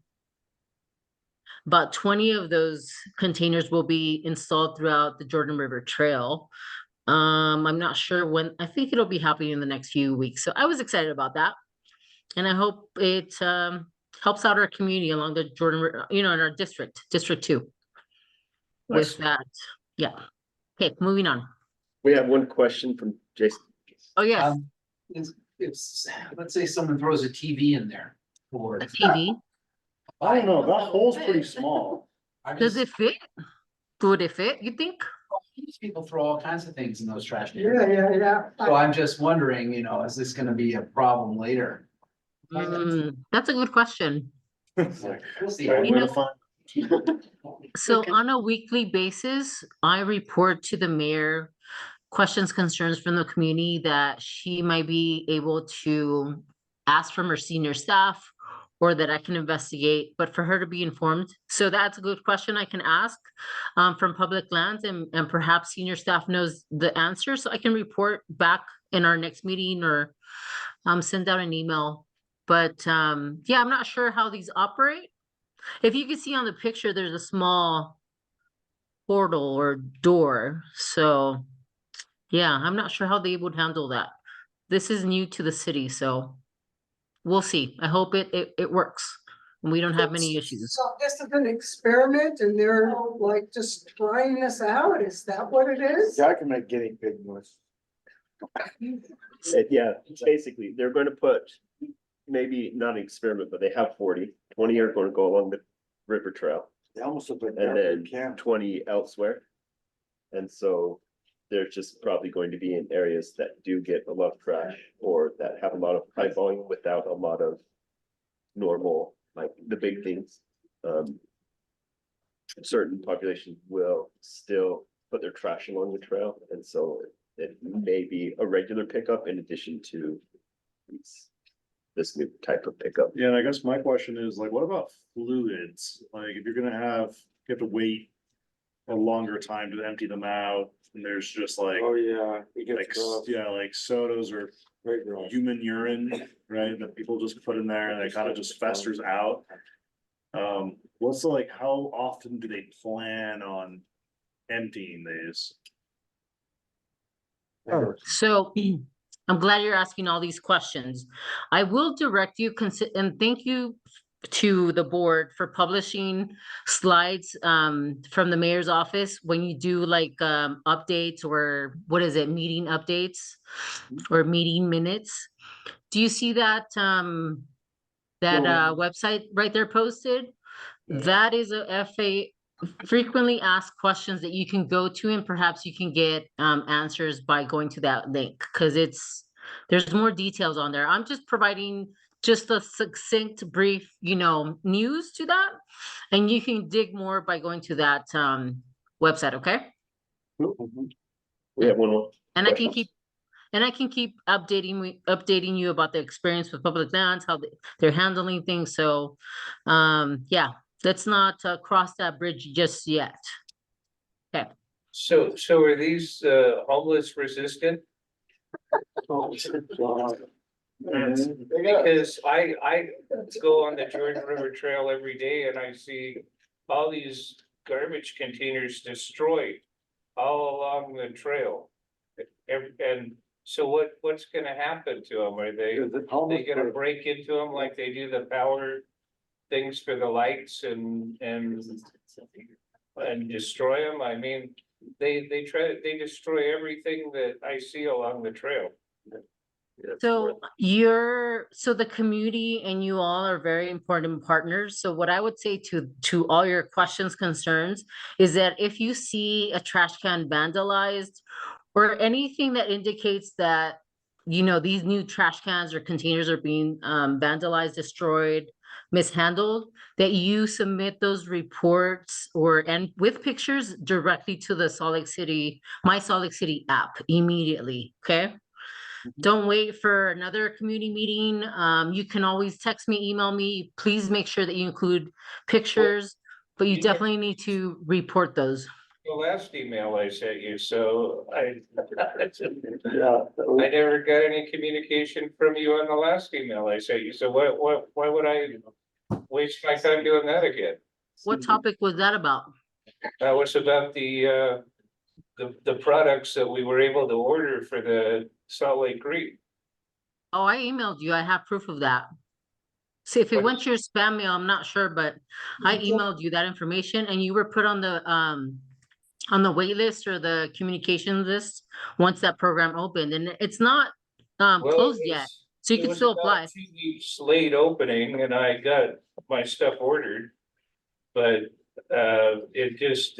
about 20 of those containers will be installed throughout the Jordan River Trail. I'm not sure when. I think it'll be happening in the next few weeks. So I was excited about that. And I hope it helps out our community along the Jordan River, in our District 2. With that, yeah. Okay, moving on. We have one question from Jason. Oh, yes, If, let's say someone throws a TV in there. Or a TV. I don't know, that hole's pretty small. Does it fit? Would it fit, you think? These people throw all kinds of things in those trash cans. Yeah. So I'm just wondering, is this gonna be a problem later? That's a good question. We'll see. Right, You know- we'll find- So on a weekly basis, I report to the mayor questions, concerns from the community that she might be able to ask from her senior staff or that I can investigate, but for her to be informed. So that's a good question I can ask from public lands, and perhaps senior staff knows the answer, so I can report back in our next meeting or send out an email. But yeah, I'm not sure how these operate. If you can see on the picture, there's a small portal or door. So yeah, I'm not sure how they would handle that. This is new to the city, so we'll see. I hope it works and we don't have many issues. So this is an experiment and they're like just trying this out. Is that what it is? Yeah, I can make guinea pig noise. Yeah, basically, they're going to put, maybe not an experiment, but they have 40. 20 are going to go along the river trail, They almost look like. and then Can. 20 elsewhere. And so they're just probably going to be in areas that do get a lot of trash or that have a lot of high volume without a lot of normal, like the big things. Certain populations will still put their trash along the trail, and so it may be a regular pickup in addition to this new type of pickup. Yeah, and I guess my question is like, what about fluids? Like, if you're gonna you have to wait a longer time to empty them out, and there's just like, Oh, yeah. It like, gets gross. like sodas or Very gross. human urine, right, that people just put in there and it kind of just festers out. What's like, how often do they plan on emptying these? So I'm glad you're asking all these questions. I will direct you, and thank you to the board for publishing slides from the mayor's office when you do like updates, or what is it, meeting updates or meeting minutes. Do you see that website right there posted? That is a FA frequently asked questions that you can go to, and perhaps you can get answers by going to that link, because there's more details on there. I'm just providing just a succinct, brief, news to that, and you can dig more by going to that website. Okay. We have one more. And I can keep updating you about the experience with public lands, how they're handling things. So, yeah, let's not cross that bridge just yet. Okay. So are these homeless resistant? Because I go on the Jordan River Trail every day and I see all these garbage containers destroyed all along the trail. And so what's gonna happen to them? Are they gonna break into them like they do the power things for the lights and destroy them? I mean, they destroy everything that I see along the trail. So the community and you all are very important partners. So what I would say to all your questions, concerns, is that if you see a trash can vandalized or anything that indicates that, these new trash cans or containers are being vandalized, destroyed, mishandled, that you submit those reports and with pictures directly to the My Salt Lake City app immediately. Okay. Don't wait for another community meeting. You can always text me, email me. Please make sure that you include pictures, but you definitely need to report those. the last email I sent you, so I Yeah. never got any communication from you on the last email I sent you, so why would I waste my time doing that again? What topic was that about? That was about the products that we were able to order for the Salt Lake Creek. Oh, I emailed you. I have proof of that. See, if it What? went to your spam mail, I'm not sure, but I emailed you that information and you were put on the wait list or the communication list once that program opened, and it's not Well, closed yet, so you it can was still about apply. 2 weeks late opening and I got my stuff ordered. But it just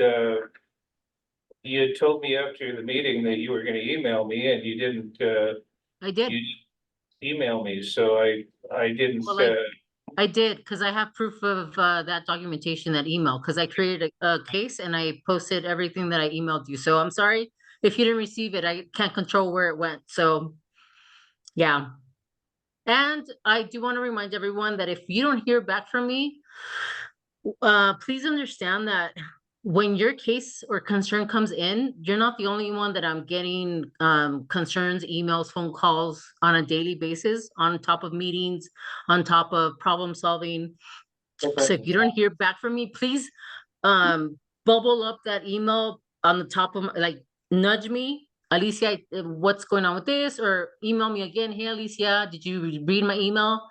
you had told me after the meeting that you were gonna email me and you didn't I did. you didn't email me, so I didn't Well, I did, because I have proof of that documentation, that email, because I created a case and I posted everything that I emailed you. So I'm sorry if you didn't receive it. I can't control where it went. So yeah. And I do want to remind everyone that if you don't hear back from me, please understand that when your case or concern comes in, you're not the only one that I'm getting concerns, emails, phone calls on a daily basis, on top of meetings, on top of problem solving. So if you don't hear back from me, please bubble up that email on the top of like nudge me. Alicia, what's going on with this? Or email me again. Hey, Alicia, did you read my email?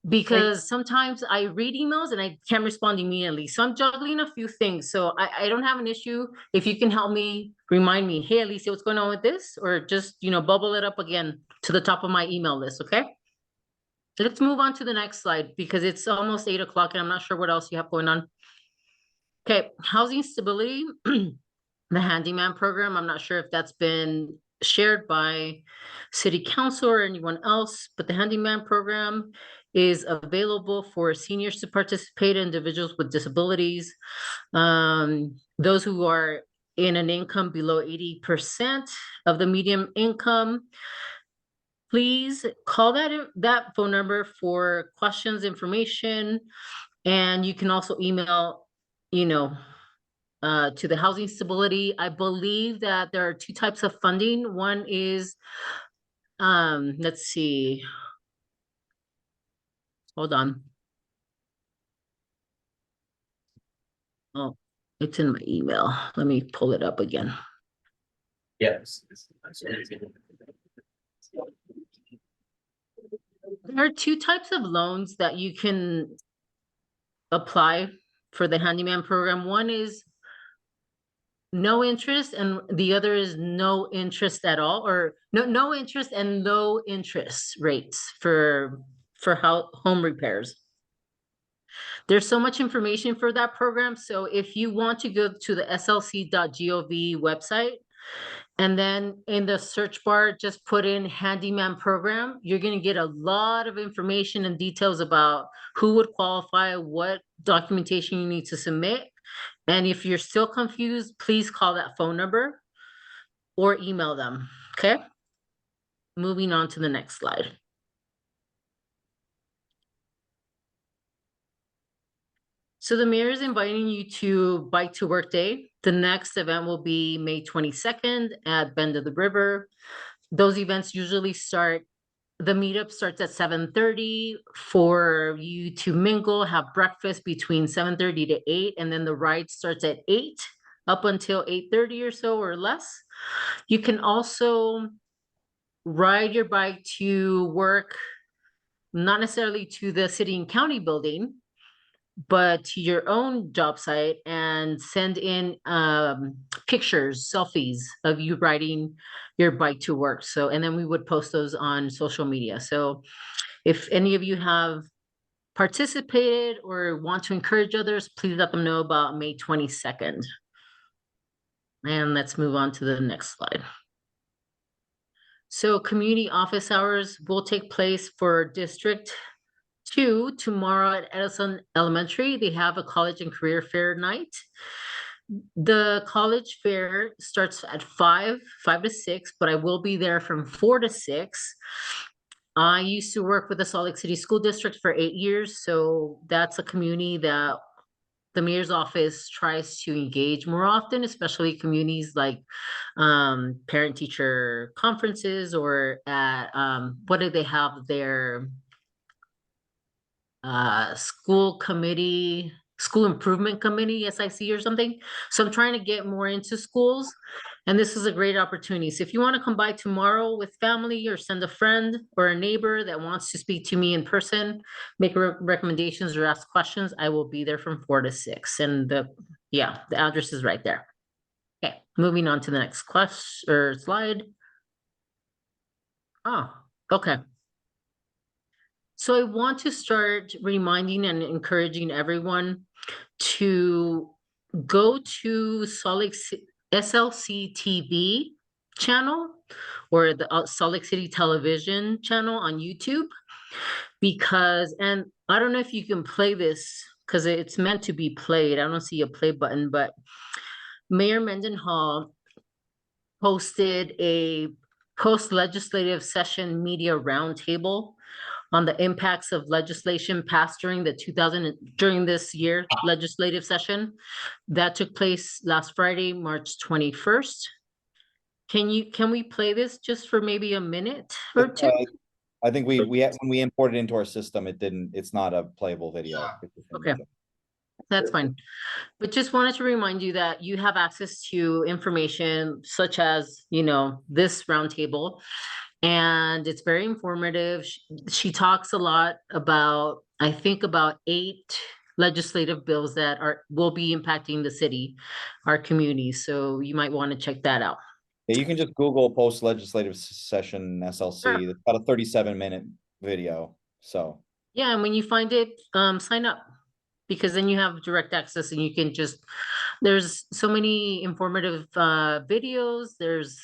Because sometimes I read emails and I can't respond immediately. So I'm juggling a few things. So I don't have an issue. If you can help me, remind me, hey, Alicia, what's going on with this? Or just, bubble it up again to the top of my email list, okay? Let's move on to the next slide because it's almost 8 o'clock and I'm not sure what else you have going on. Okay, housing stability, the handyman program. I'm not sure if that's been shared by city council or anyone else, but the handyman program is available for seniors to participate, individuals with disabilities, those who are in an income below 80% of the median income. Please call that phone number for questions, information, and you can also email, to the housing stability. I believe that there are 2 types of funding. One is, let's see. Hold on. Oh, it's in my email. Let me pull it up again. Yes. There are 2 types of loans that you can apply for the handyman program. One is no interest and the other is no interest at all, or no interest and low interest rates for home repairs. There's so much information for that program. So if you want to go to the slc.gov website, and then in the search bar, just put in handyman program, you're going to get a lot of information and details about who would qualify, what documentation you need to submit. And if you're still confused, please call that phone number or email them. Okay. Moving on to the next slide. So the mayor is inviting you to Bike to Work Day. The next event will be May 22nd at Bend of the River. Those events usually the meetup starts at 7:30 for you to mingle, have breakfast between 7:30 to 8, and then the ride starts at 8 up until 8:30 or so or less. You can also ride your bike to work, not necessarily to the city and county building, but to your own job site and send in pictures, selfies of you riding your bike to work. So, and then we would post those on social media. So if any of you have participated or want to encourage others, please let them know about May 22nd. And let's move on to the next slide. So community office hours will take place for District 2 tomorrow at Edison Elementary. They have a college and career fair night. The college fair starts at 5 to 6, but I will be there from 4 to 6. I used to work with the Salt Lake City School District for 8 years, so that's a community that the mayor's office tries to engage more often, especially communities like parent teacher conferences or at what do they have there? School improvement committee, SIC or something. So I'm trying to get more into schools, and this is a great opportunity. So if you want to come by tomorrow with family or send a friend or a neighbor that wants to speak to me in person, make recommendations or ask questions, I will be there from 4 to 6. And the address is right there. Okay, moving on to the next question or slide. Oh, okay. So I want to start reminding and encouraging everyone to go to SLC TV channel or the Salt Lake City television channel on YouTube, because, and I don't know if you can play this because it's meant to be played. I don't see a play button, but Mayor Mendenhall posted a post-legislative session media roundtable on the impacts of legislation passed during this year legislative session that took place last Friday, March 21st. Can we play this just for maybe a minute or two? I think when we import it into our system, it's not a playable video. Okay, that's fine. But just wanted to remind you that you have access to information such as, this roundtable. And it's very informative. She talks a lot about, I think about 8 legislative bills that will be impacting the city, our community. So you might want to check that out. Yeah, you can just Google post legislative session SLC. It's about a 37-minute video. So yeah, and when you find it, sign up, because then you have direct access and you can there's so many informative videos. There's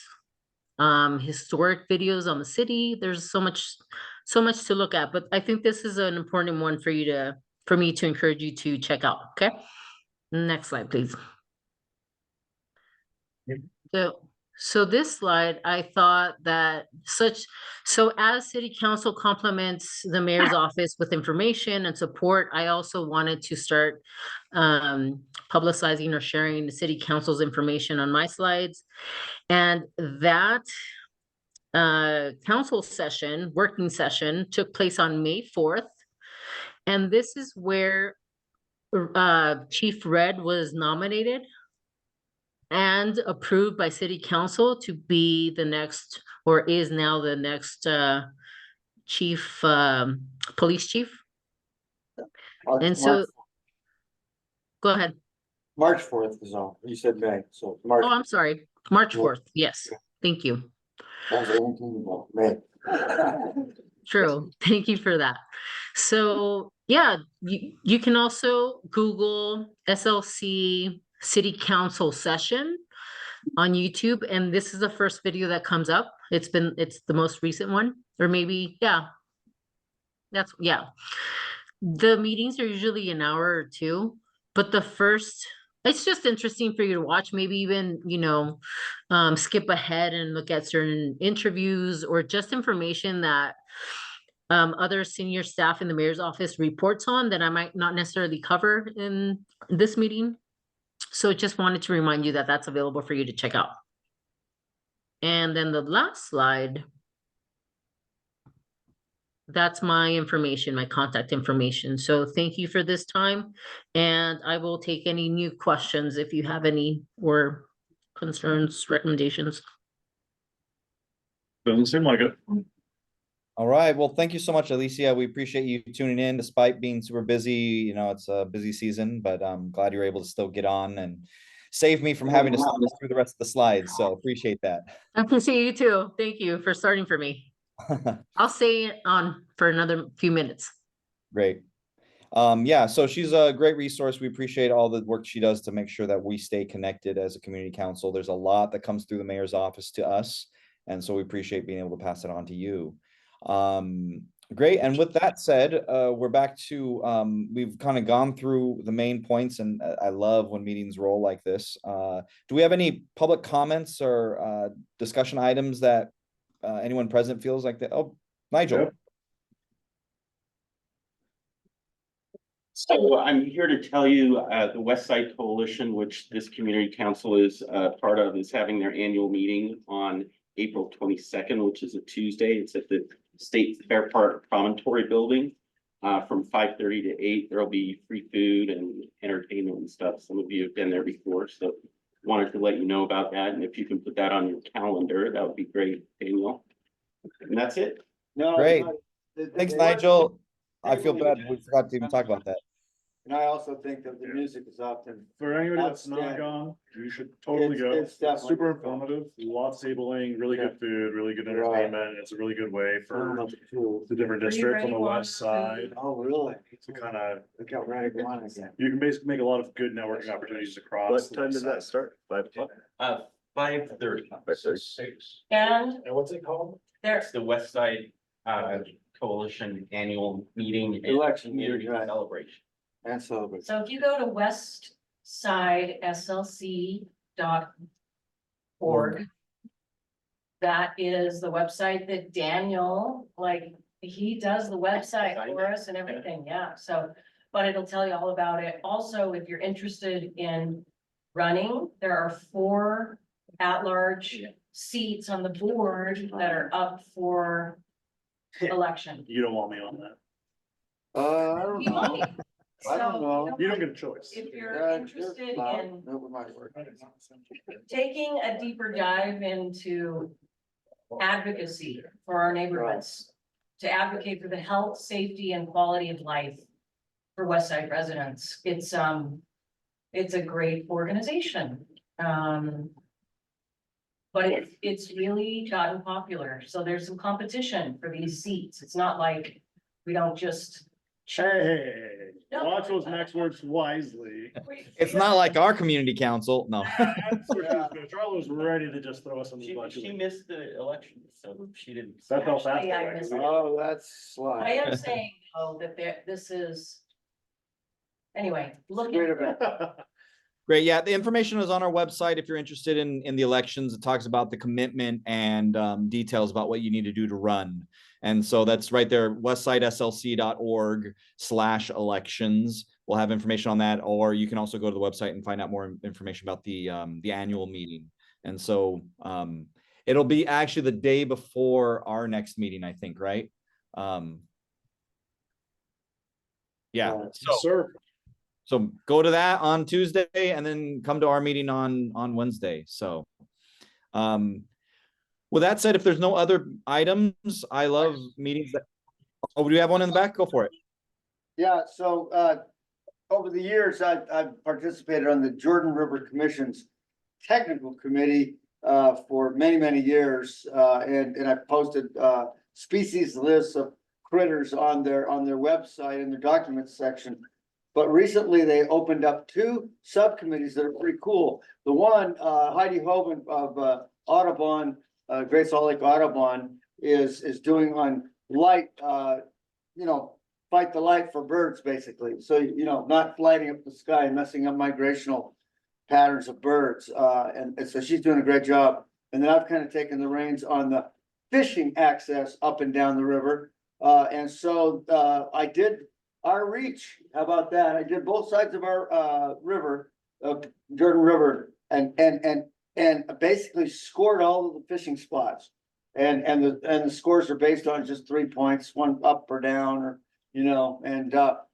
historic videos on the city. There's so much to look at, but I think this is an important one for me to encourage you to check out. Okay, next slide, please. So this slide, I thought that as city council complements the mayor's office with information and support, I also wanted to start publicizing or sharing the city council's information on my slides. And that council session, working session, took place on May 4th. And this is where Chief Red was nominated and approved by city council to be the next, or is now the next chief, police chief. And so, go ahead. March 4th is all. You said May, so March. Oh, I'm sorry. March 4th. Yes. Thank you. True. Thank you for that. So yeah, you can also Google SLC City Council session on YouTube, and this is the first video that comes up. It's the most recent one, or maybe, yeah. The meetings are usually an hour or 2, but it's just interesting for you to watch, maybe even, skip ahead and look at certain interviews or just information that other senior staff in the mayor's office reports on that I might not necessarily cover in this meeting. So just wanted to remind you that that's available for you to check out. And then the last slide, that's my information, my contact information. So thank you for this time, and I will take any new questions if you have any, or concerns, recommendations. Doesn't seem like it. all right, well, thank you so much, Alicia. We appreciate you tuning in despite being super busy. It's a busy season, but I'm glad you're able to still get on and save me from having to stop through the rest of the slides. So appreciate that. I appreciate you too. Thank you for starting for me. I'll stay on for another few minutes. Great. Yeah, so she's a great resource. We appreciate all the work she does to make sure that we stay connected as a community council. There's a lot that comes through the mayor's office to us, and so we appreciate being able to pass it on to you. Great. And with that said, we're back to we've kind of gone through the main points, and I love when meetings roll like this. Do we have any public comments or discussion items that anyone present feels like that? Oh, Nigel. So I'm here to tell you, the West Side Coalition, which this community council is part of, is having their annual meeting on April 22nd, which is a Tuesday. It's at the State Fair Park Promontory Building. From 5:30 to 8, there'll be free food and entertainment and stuff. Some of you have been there before, so wanted to let you know about that. And if you can put that on your calendar, that would be great, Daniel. And that's it. No. Great. no, Thanks, they- Nigel. I feel bad we forgot to even talk about that. And I also think that the music is often. For anybody that's not Outstanding. gone, you should totally It's- go. it's definitely- Super informative, lots of tabling, really good food, really good Right. entertainment. It's a really good way for the different Free districts on the rainwater west side Oh, really? to kind of, Look how ready to go on again. you can basically make a lot of good networking opportunities across. What the time west does that side. start? 5 o'clock? 5:30. And And what's it called? there, It's the West Side Coalition Annual Meeting. and Election Community meeting, right. Celebration. And celebrate. so if you go to westsideslc.org. That is the website that Daniel, like, he does the website for us and everything, yeah, so. But it'll tell you all about it. Also, if you're interested in running, there are 4 at-large seats on the board that are up for election. You don't want me on that. I don't You know. might. I don't So, know. You don't get a choice. If you're Yeah, interested fine. in That might work. taking a deeper dive into advocacy for our neighborhoods, to advocate for the health, safety, and quality of life for West Side residents, it's a great organization. But it's really gotten popular, so there's some competition for these seats. It's not like we don't just. Hey, No. watch those next words wisely. It's not like our community council, no. Charlotte was ready to just throw us on the bunch. She missed the election, so she didn't. That's how fast. Actually, I they missed went. it. Oh, that's I sly. am saying, though, that this is. Anyway, look Great at event. Great. Yeah, the information is on our website. If you're interested in the elections, it talks about the commitment and details about what you need to do to run. And so that's right there, westsideslc.org/elections. We'll have information on that, or you can also go to the website and find out more information about the annual meeting. And so it'll be actually the day before our next meeting, I think, right? Yeah. Sir. So go to that on Tuesday and then come to our meeting on Wednesday. So, with that said, if there's no other items, I love meetings that, oh, do we have one in the back? Go for it. Yeah, so over the years, I've participated on the Jordan River Commission's technical committee for many, many years. And I posted species lists of critters on their website in the documents section. But recently they opened up 2 subcommittees that are pretty cool. The one, Heidi Hoban of Audubon, Great Salt Lake Audubon is doing on light, fight the light for birds, basically. So, not lighting up the sky and messing up migrational patterns of birds. And so she's doing a great job. And then I've kind of taken the reins on the fishing access up and down the river. And so I did our reach. How about that? I did both sides of our river, Jordan River, and basically scored all of the fishing spots. And the scores are based on just 3 points, one up or down, or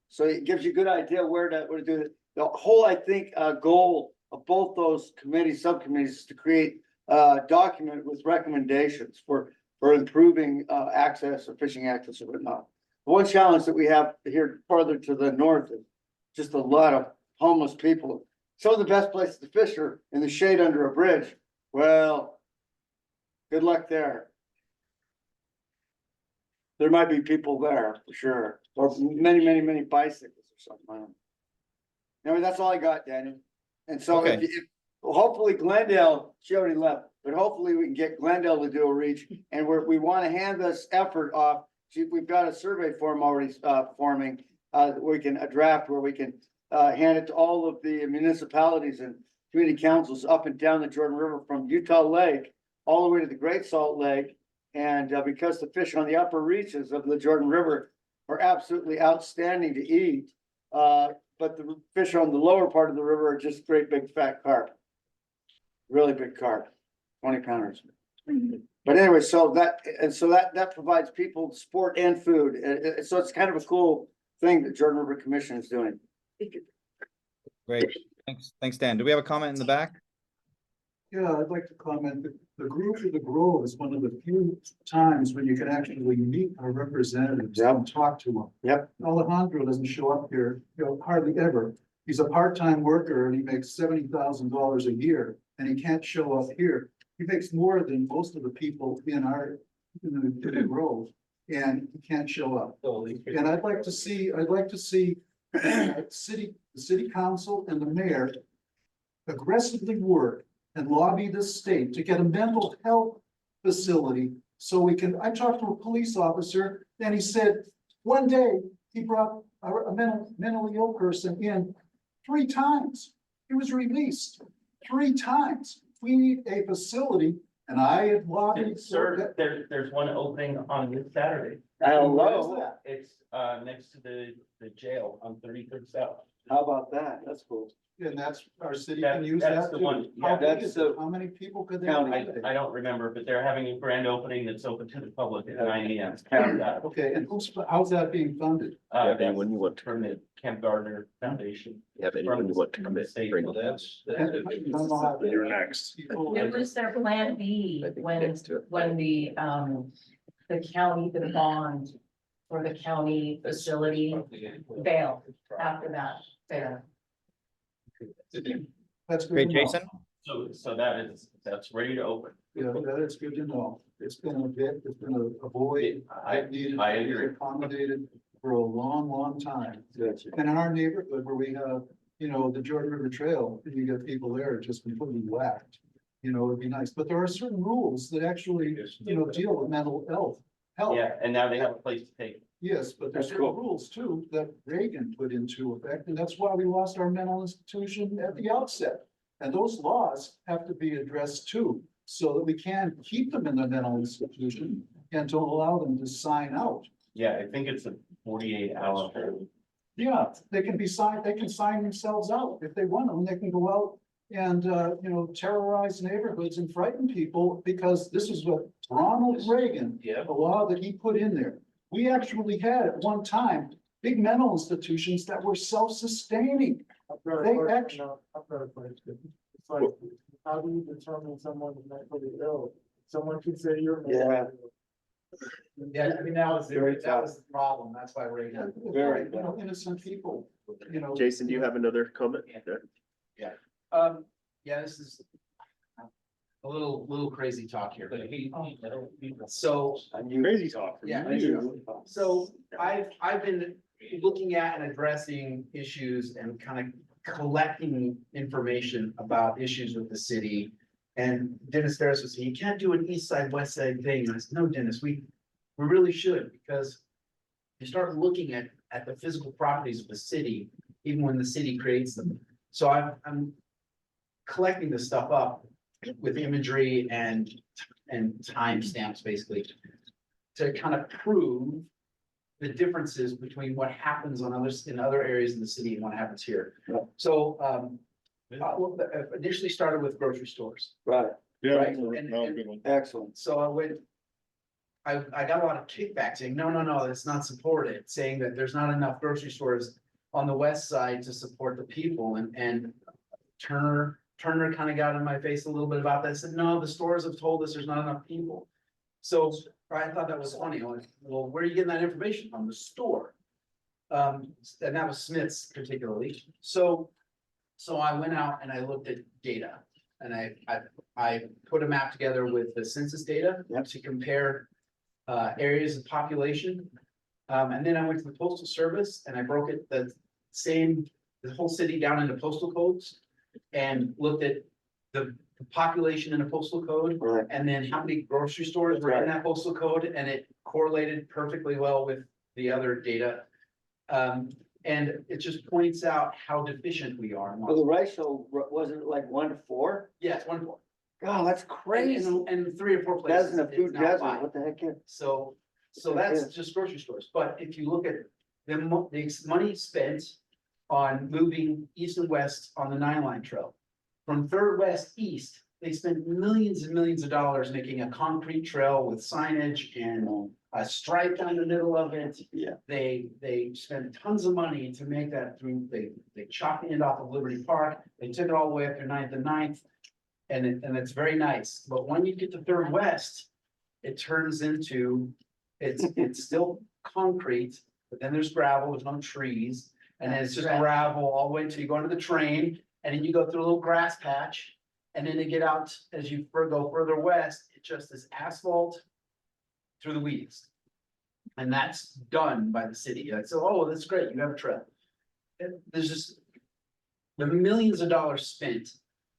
so it gives you a good idea where to do it. The whole, I think, goal of both those subcommittees is to create a document with recommendations for improving access or fishing access or whatnot. One challenge that we have here farther to the north is just a lot of homeless people. Some of the best places to fish are in the shade under a bridge. Well, good luck there. There might be people there for sure, or many, many, many bicycles or something. I mean, that's all I got, Daniel. And so Okay. hopefully Glendale, she already left, but hopefully we can get Glendale to do a reach. And we want to hand this effort off. We've got a survey form already forming, we can a draft where we can hand it to all of the municipalities and community councils up and down the Jordan River from Utah Lake all the way to the Great Salt Lake. And because the fish on the upper reaches of the Jordan River are absolutely outstanding to eat, but the fish on the lower part of the river are just great big fat carp. Really big carp, 20 pounders. But anyway, so that provides people sport and food, and so it's kind of a cool thing that Jordan River Commission is doing. Great, thanks, Dan. Do we have a comment in the back? Yeah, I'd like to comment that the group of the Grove is one of the few times when you can actually meet our representatives and talk to them. Yep. Alejandro doesn't show up here, hardly ever. He's a part-time worker and he makes $70,000 a year and he can't show up here. He makes more than most of the people in the Grove, and he can't show up. And I'd like to see the city council and the mayor aggressively work and lobby the state to get a mental health facility so we can, I talked to a police officer and he said, one day he brought a mentally ill person in 3 times. He was released 3 times. We need a facility, and I had lobbied. Sir, there's one opening on this Saturday. Hello. It's next to the jail on 33rd South. How about that? That's cool. And that's, our city can use That's that the too. one. How Yeah, big that's is the it? How many people could they? I don't remember, but they're having a grand opening that's open to the public at 9 AM. Okay, and how's that being funded? Yeah, anyone you want to From the Camp Gardner Foundation. Yeah, anyone you want to come in, bring them. You're next. It was their plan B when the county, the bond for the county facility failed after that failed. That's good. Great, to know. Jason. So that's ready to open. Yeah, that is good to know. It's been a void. I agree. Accommodated for a long time. And in our neighborhood where we have, the Jordan River Trail, and you get people there just completely whacked. It'd be nice, but there are certain rules that actually, deal with mental health. Yeah, and now they have a place to take it. Yes, but there's certain rules too that Reagan put into effect, and that's why we lost our mental institution at the outset. And those laws have to be addressed too, so that we can keep them in the mental institution and don't allow them to sign out. Yeah, I think it's a 48-hour. Yeah, they can sign themselves out if they want them. They can go out and, terrorize neighborhoods and frighten people, because this is what Ronald Reagan, the law that he put in there. We actually had at one time, big mental institutions that were self-sustaining. They actually. It's like, how do you determine someone is mentally ill? Someone could say you're. Yeah. Yeah, I mean, that was the problem. That's why we're. Very innocent people, Jason, do you have another comment? Yeah. Yeah, this is a little crazy talk here. So. Crazy talk. Yeah. So I've been looking at and addressing issues and kind of collecting information about issues with the city. And Dennis Ferris was saying, you can't do an east side, west side thing. And I said, no, Dennis, we really should, because you start looking at the physical properties of the city, even when the city creates them. So I'm collecting this stuff up with imagery and timestamps, basically, to kind of prove the differences between what happens in other areas of the city and what happens here. So initially started with grocery stores. Right. Yeah, Right. no, good one. Excellent. So I got a lot of kickback saying, no, that's not supported, saying that there's not enough grocery stores on the west side to support the people, and Turner kind of got in my face a little bit about that. I said, no, the stores have told us there's not enough people. So I thought that was funny. I'm like, well, where are you getting that information from? The store. And that was Smith's particularly. So I went out and I looked at data, and I put a map together with the census data to compare areas of population. And then I went to the postal service and I broke it the whole city down into postal codes and looked at the population in a postal code, and then how many grocery stores were in that postal code, and it correlated perfectly well with the other data. And it just points out how deficient we are. Well, the ratio wasn't like 1 to 4? Yes, 1 to 4. God, that's crazy. And 3 or 4 places. That's in a food it's now desert. 5. What the heck? So that's just grocery stores. But if you look at the money spent on moving east and west on the 9-line trail. From Third West East, they spent millions and millions of dollars making a concrete trail with signage and a stripe down the middle of it. Yeah. They spent tons of money to make that through, they chopped the end off of Liberty Park, they took it all the way up to 9th and 9th. And it's very nice, but when you get to Third West, it turns into, it's still concrete, but then there's gravel, there's no trees. And then it's just gravel all the way until you go into the train, and then you go through a little grass patch. And then to get out, as you go further west, it just is asphalt through the weeds. And that's done by the city. Like, so, oh, that's great, you have a trail. And there's just the millions of dollars spent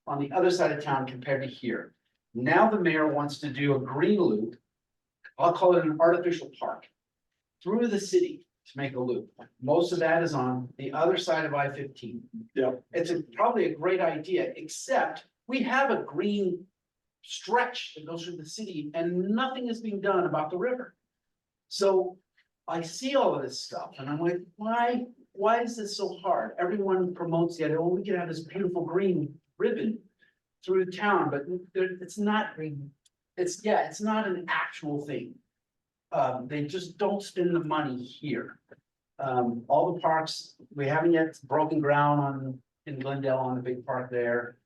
on the other side of town compared to here. Now the mayor wants to do a green loop. I'll call it an artificial park through the city to make a loop. Most of that is on the other side of I-15. Yeah. It's probably a great idea, except we have a green stretch that goes through the city and nothing is being done about the river. So I see all of this stuff and I'm like, why is this so hard? Everyone promotes the idea, oh, we can have this beautiful green ribbon through the town, but it's not green. It's not an actual thing. They just don't spend the money here. All the parks, we haven't yet broken ground in Glendale on the big park there.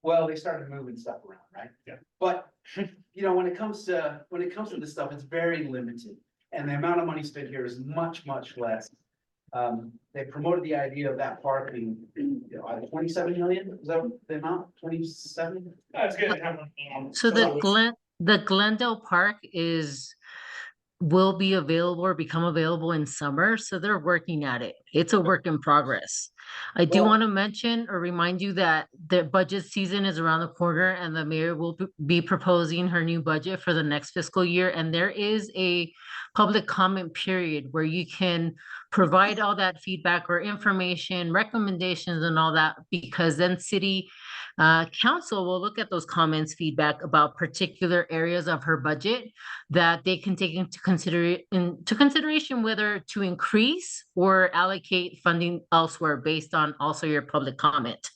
Well, they started moving stuff around, right? Yeah. But, you know, when it comes to this stuff, it's very limited. And the amount of money spent here is much, much less. They promoted the idea of that park being, you know, 27 million, is that the amount, 27? That's good. So the Glendale Park will be available or become available in summer, so they're working at it. It's a work in progress. I do want to mention or remind you that the budget season is around the corner and the mayor will be proposing her new budget for the next fiscal year. And there is a public comment period where you can provide all that feedback or information, recommendations and all that, because then city council will look at those comments, feedback about particular areas of her budget that they can take into consideration whether to increase or allocate funding elsewhere based on also your public comment.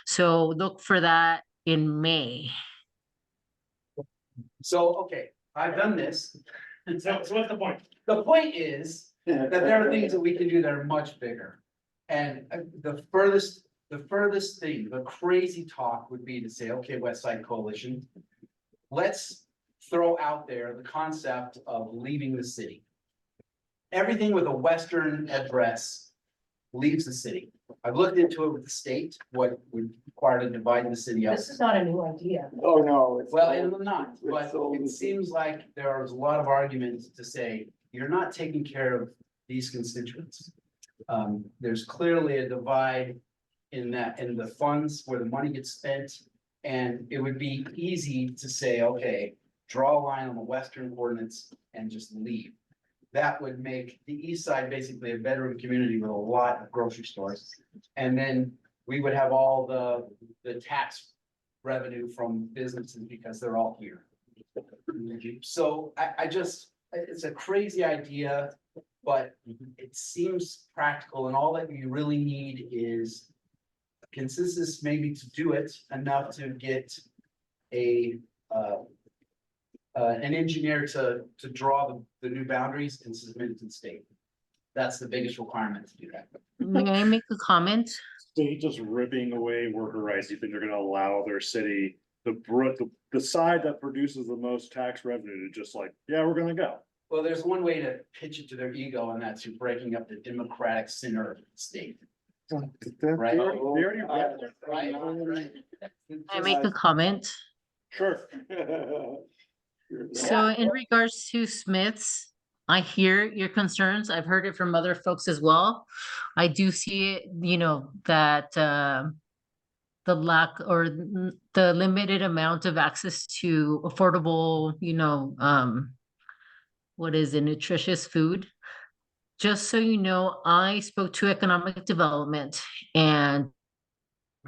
So look for that in May. So, okay, I've done this. So what's the point? The point is that there are things that we can do that are much bigger. And the furthest thing, the crazy talk would be to say, okay, West Side Coalition, let's throw out there the concept of leaving the city. Everything with a Western address leaves the city. I've looked into it with the state, what would require to divide the city up. This is not a new idea. Oh, no. Well, it will not, but it seems like there is a lot of arguments to say, you're not taking care of these constituents. There's clearly a divide in the funds where the money gets spent. And it would be easy to say, okay, draw a line on the western coordinates and just leave. That would make the east side basically a bedroom community with a lot of grocery stores. And then we would have all the tax revenue from businesses because they're all here. So it's a crazy idea, but it seems practical, and all that you really need is consensus maybe to do it enough to get an engineer to draw the new boundaries and submit it to the state. That's the biggest requirement to do that. May I make a comment? State just ripping away worker rights. You think they're gonna allow their city, the side that produces the most tax revenue to just like, yeah, we're gonna go. Well, there's one way to pitch it to their ego, and that's through breaking up the democratic center of the state. Right? I make a comment. Sure. So in regards to Smiths, I hear your concerns. I've heard it from other folks as well. I do see it, you know, that the lack or the limited amount of access to affordable, you know, what is it, nutritious food. Just so you know, I spoke to economic development and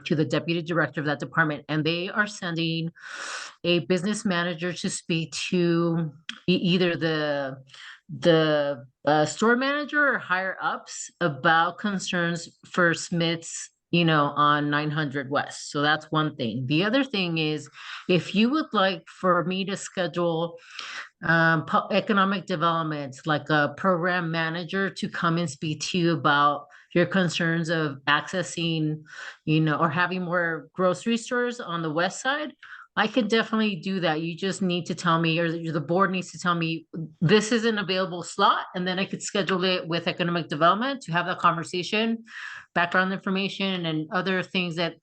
to the deputy director of that department, and they are sending a business manager to speak to either the store manager or higher ups about concerns for Smiths, on 900 West. So that's one thing. The other thing is, if you would like for me to schedule economic development, like a program manager to come and speak to you about your concerns of accessing, or having more grocery stores on the west side, I could definitely do that. You just need to tell me, or the board needs to tell me, this is an available slot, and then I could schedule it with economic development to have that conversation, background information and other things that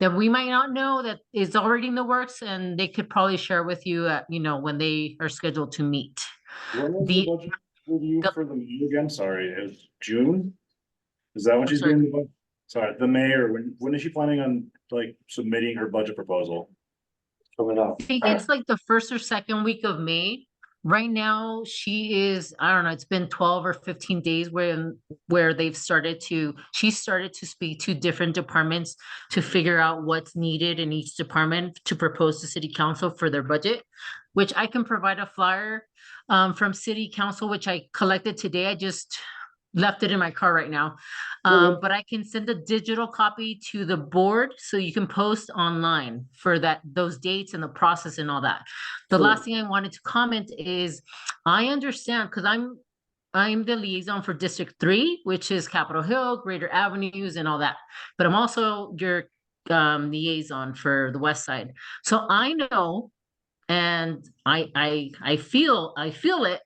we might not know that is already in the works, and they could probably share with you, when they are scheduled to meet. When was the budget review for the mayor again? Sorry, it was June? Is that when she's doing the budget? Sorry, the mayor, when is she planning on like submitting her budget proposal? Coming up. I think it's like the first or second week of May. Right now, she is, I don't know, it's been 12 or 15 days where she started to speak to different departments to figure out what's needed in each department to propose to city council for their budget, which I can provide a flyer from city council, which I collected today. I just left it in my car right now. But I can send a digital copy to the board so you can post online for those dates and the process and all that. The last thing I wanted to comment is, I understand, because I'm the liaison for District 3, which is Capitol Hill, Greater Avenues, and all that. But I'm also your liaison for the west side. So I know, and I feel it,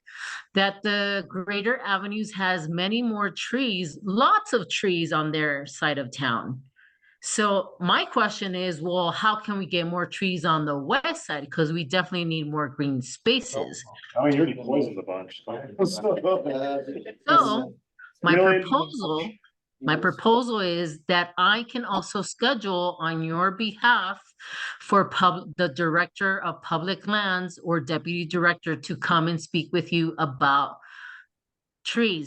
that the Greater Avenues has many more trees, lots of trees on their side of town. So my question is, well, how can we get more trees on the west side? Because we definitely need more green spaces. I mean, you already poisoned a bunch. So my proposal is that I can also schedule on your behalf for the director of public lands or deputy director to come and speak with you about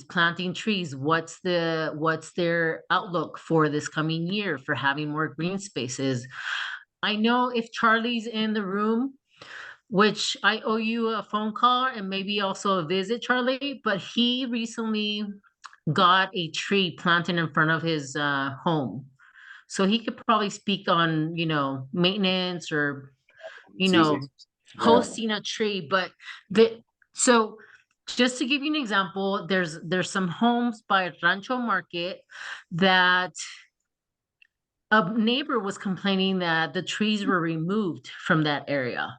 planting trees. What's their outlook for this coming year for having more green spaces? I know if Charlie's in the room, which I owe you a phone call and maybe also a visit, Charlie, but he recently got a tree planted in front of his home. So he could probably speak on, maintenance or, hosting a tree. But so just to give you an example, there's some homes by Rancho Market that a neighbor was complaining that the trees were removed from that area.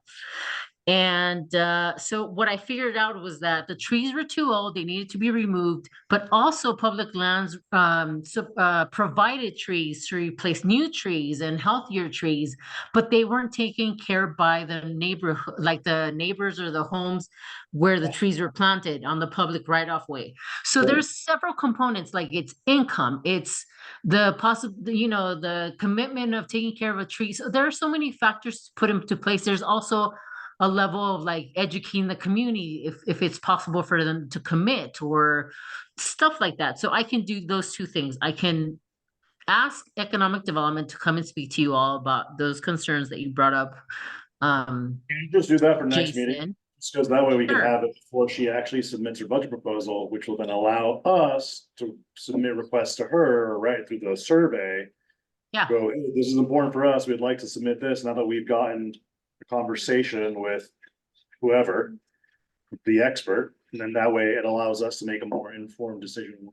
And so what I figured out was that the trees were too old, they needed to be removed, but also public lands provided trees to replace new trees and healthier trees, but they weren't taken care by the neighborhood, like the neighbors or the homes where the trees were planted on the public right-of way. So there's several components, like it's income, it's the the commitment of taking care of a tree. So there are so many factors to put into place. There's also a level of like educating the community if it's possible for them to commit or stuff like that. So I can do those two things. I can ask economic development to come and speak to you all about those concerns that you brought up. Can you just do that for next Jason. meeting? Because that way we can Sure. have it before she actually submits her budget proposal, which will then allow us to submit requests to her right through the survey. Yeah. Go, hey, this is important for us. We'd like to submit this now that we've gotten a conversation with whoever, the expert. And then that way it allows us to make a more informed decision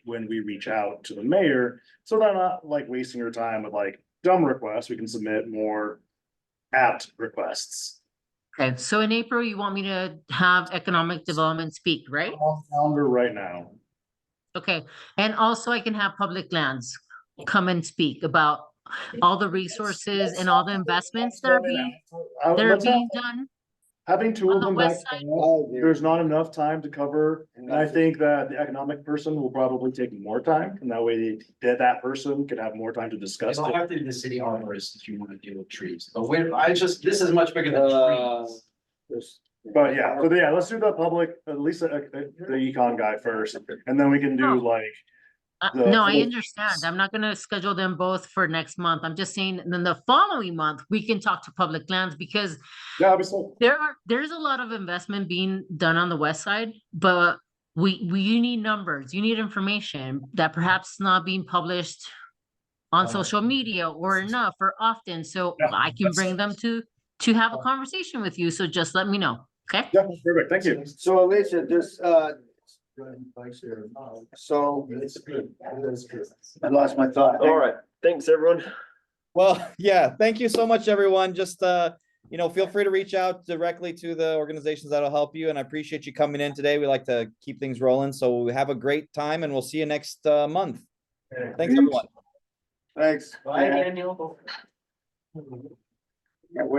when we reach out to the mayor. So they're not like wasting her time with like dumb requests. We can submit more apt requests. Okay, so in April, you want me to have economic development speak, right? On calendar right now. Okay, and also I can have public lands come and speak about all the resources and all the investments that are being done. Having two on of the them west back, side. there's not enough time to cover, and I think that the economic person will probably take more time, and that way that person can have more time to discuss It'll it. have to be the city arborist if you want to deal with trees, but this is much bigger than trees. But yeah, let's do the public, at least the econ guy first, and then we can do like No, I understand. I'm not gonna schedule them both for next month. I'm just saying, then the following month, we can talk to public lands because Yeah, obviously. there's a lot of investment being done on the west side, but you need numbers, you need information that perhaps not being published on social media or enough or often, so Yeah, I can bring them to have a conversation with you. So just let me know, okay? Yeah, perfect. Thank you. So Alicia, just, so I lost my thought. All right, thanks, everyone. Well, yeah, thank you so much, everyone. Just, you know, feel free to reach out directly to the organizations that'll help you. And I appreciate you coming in today. We like to keep things rolling. So have a great time and we'll see you next month. Thanks, everyone. Thanks. Bye, Daniel.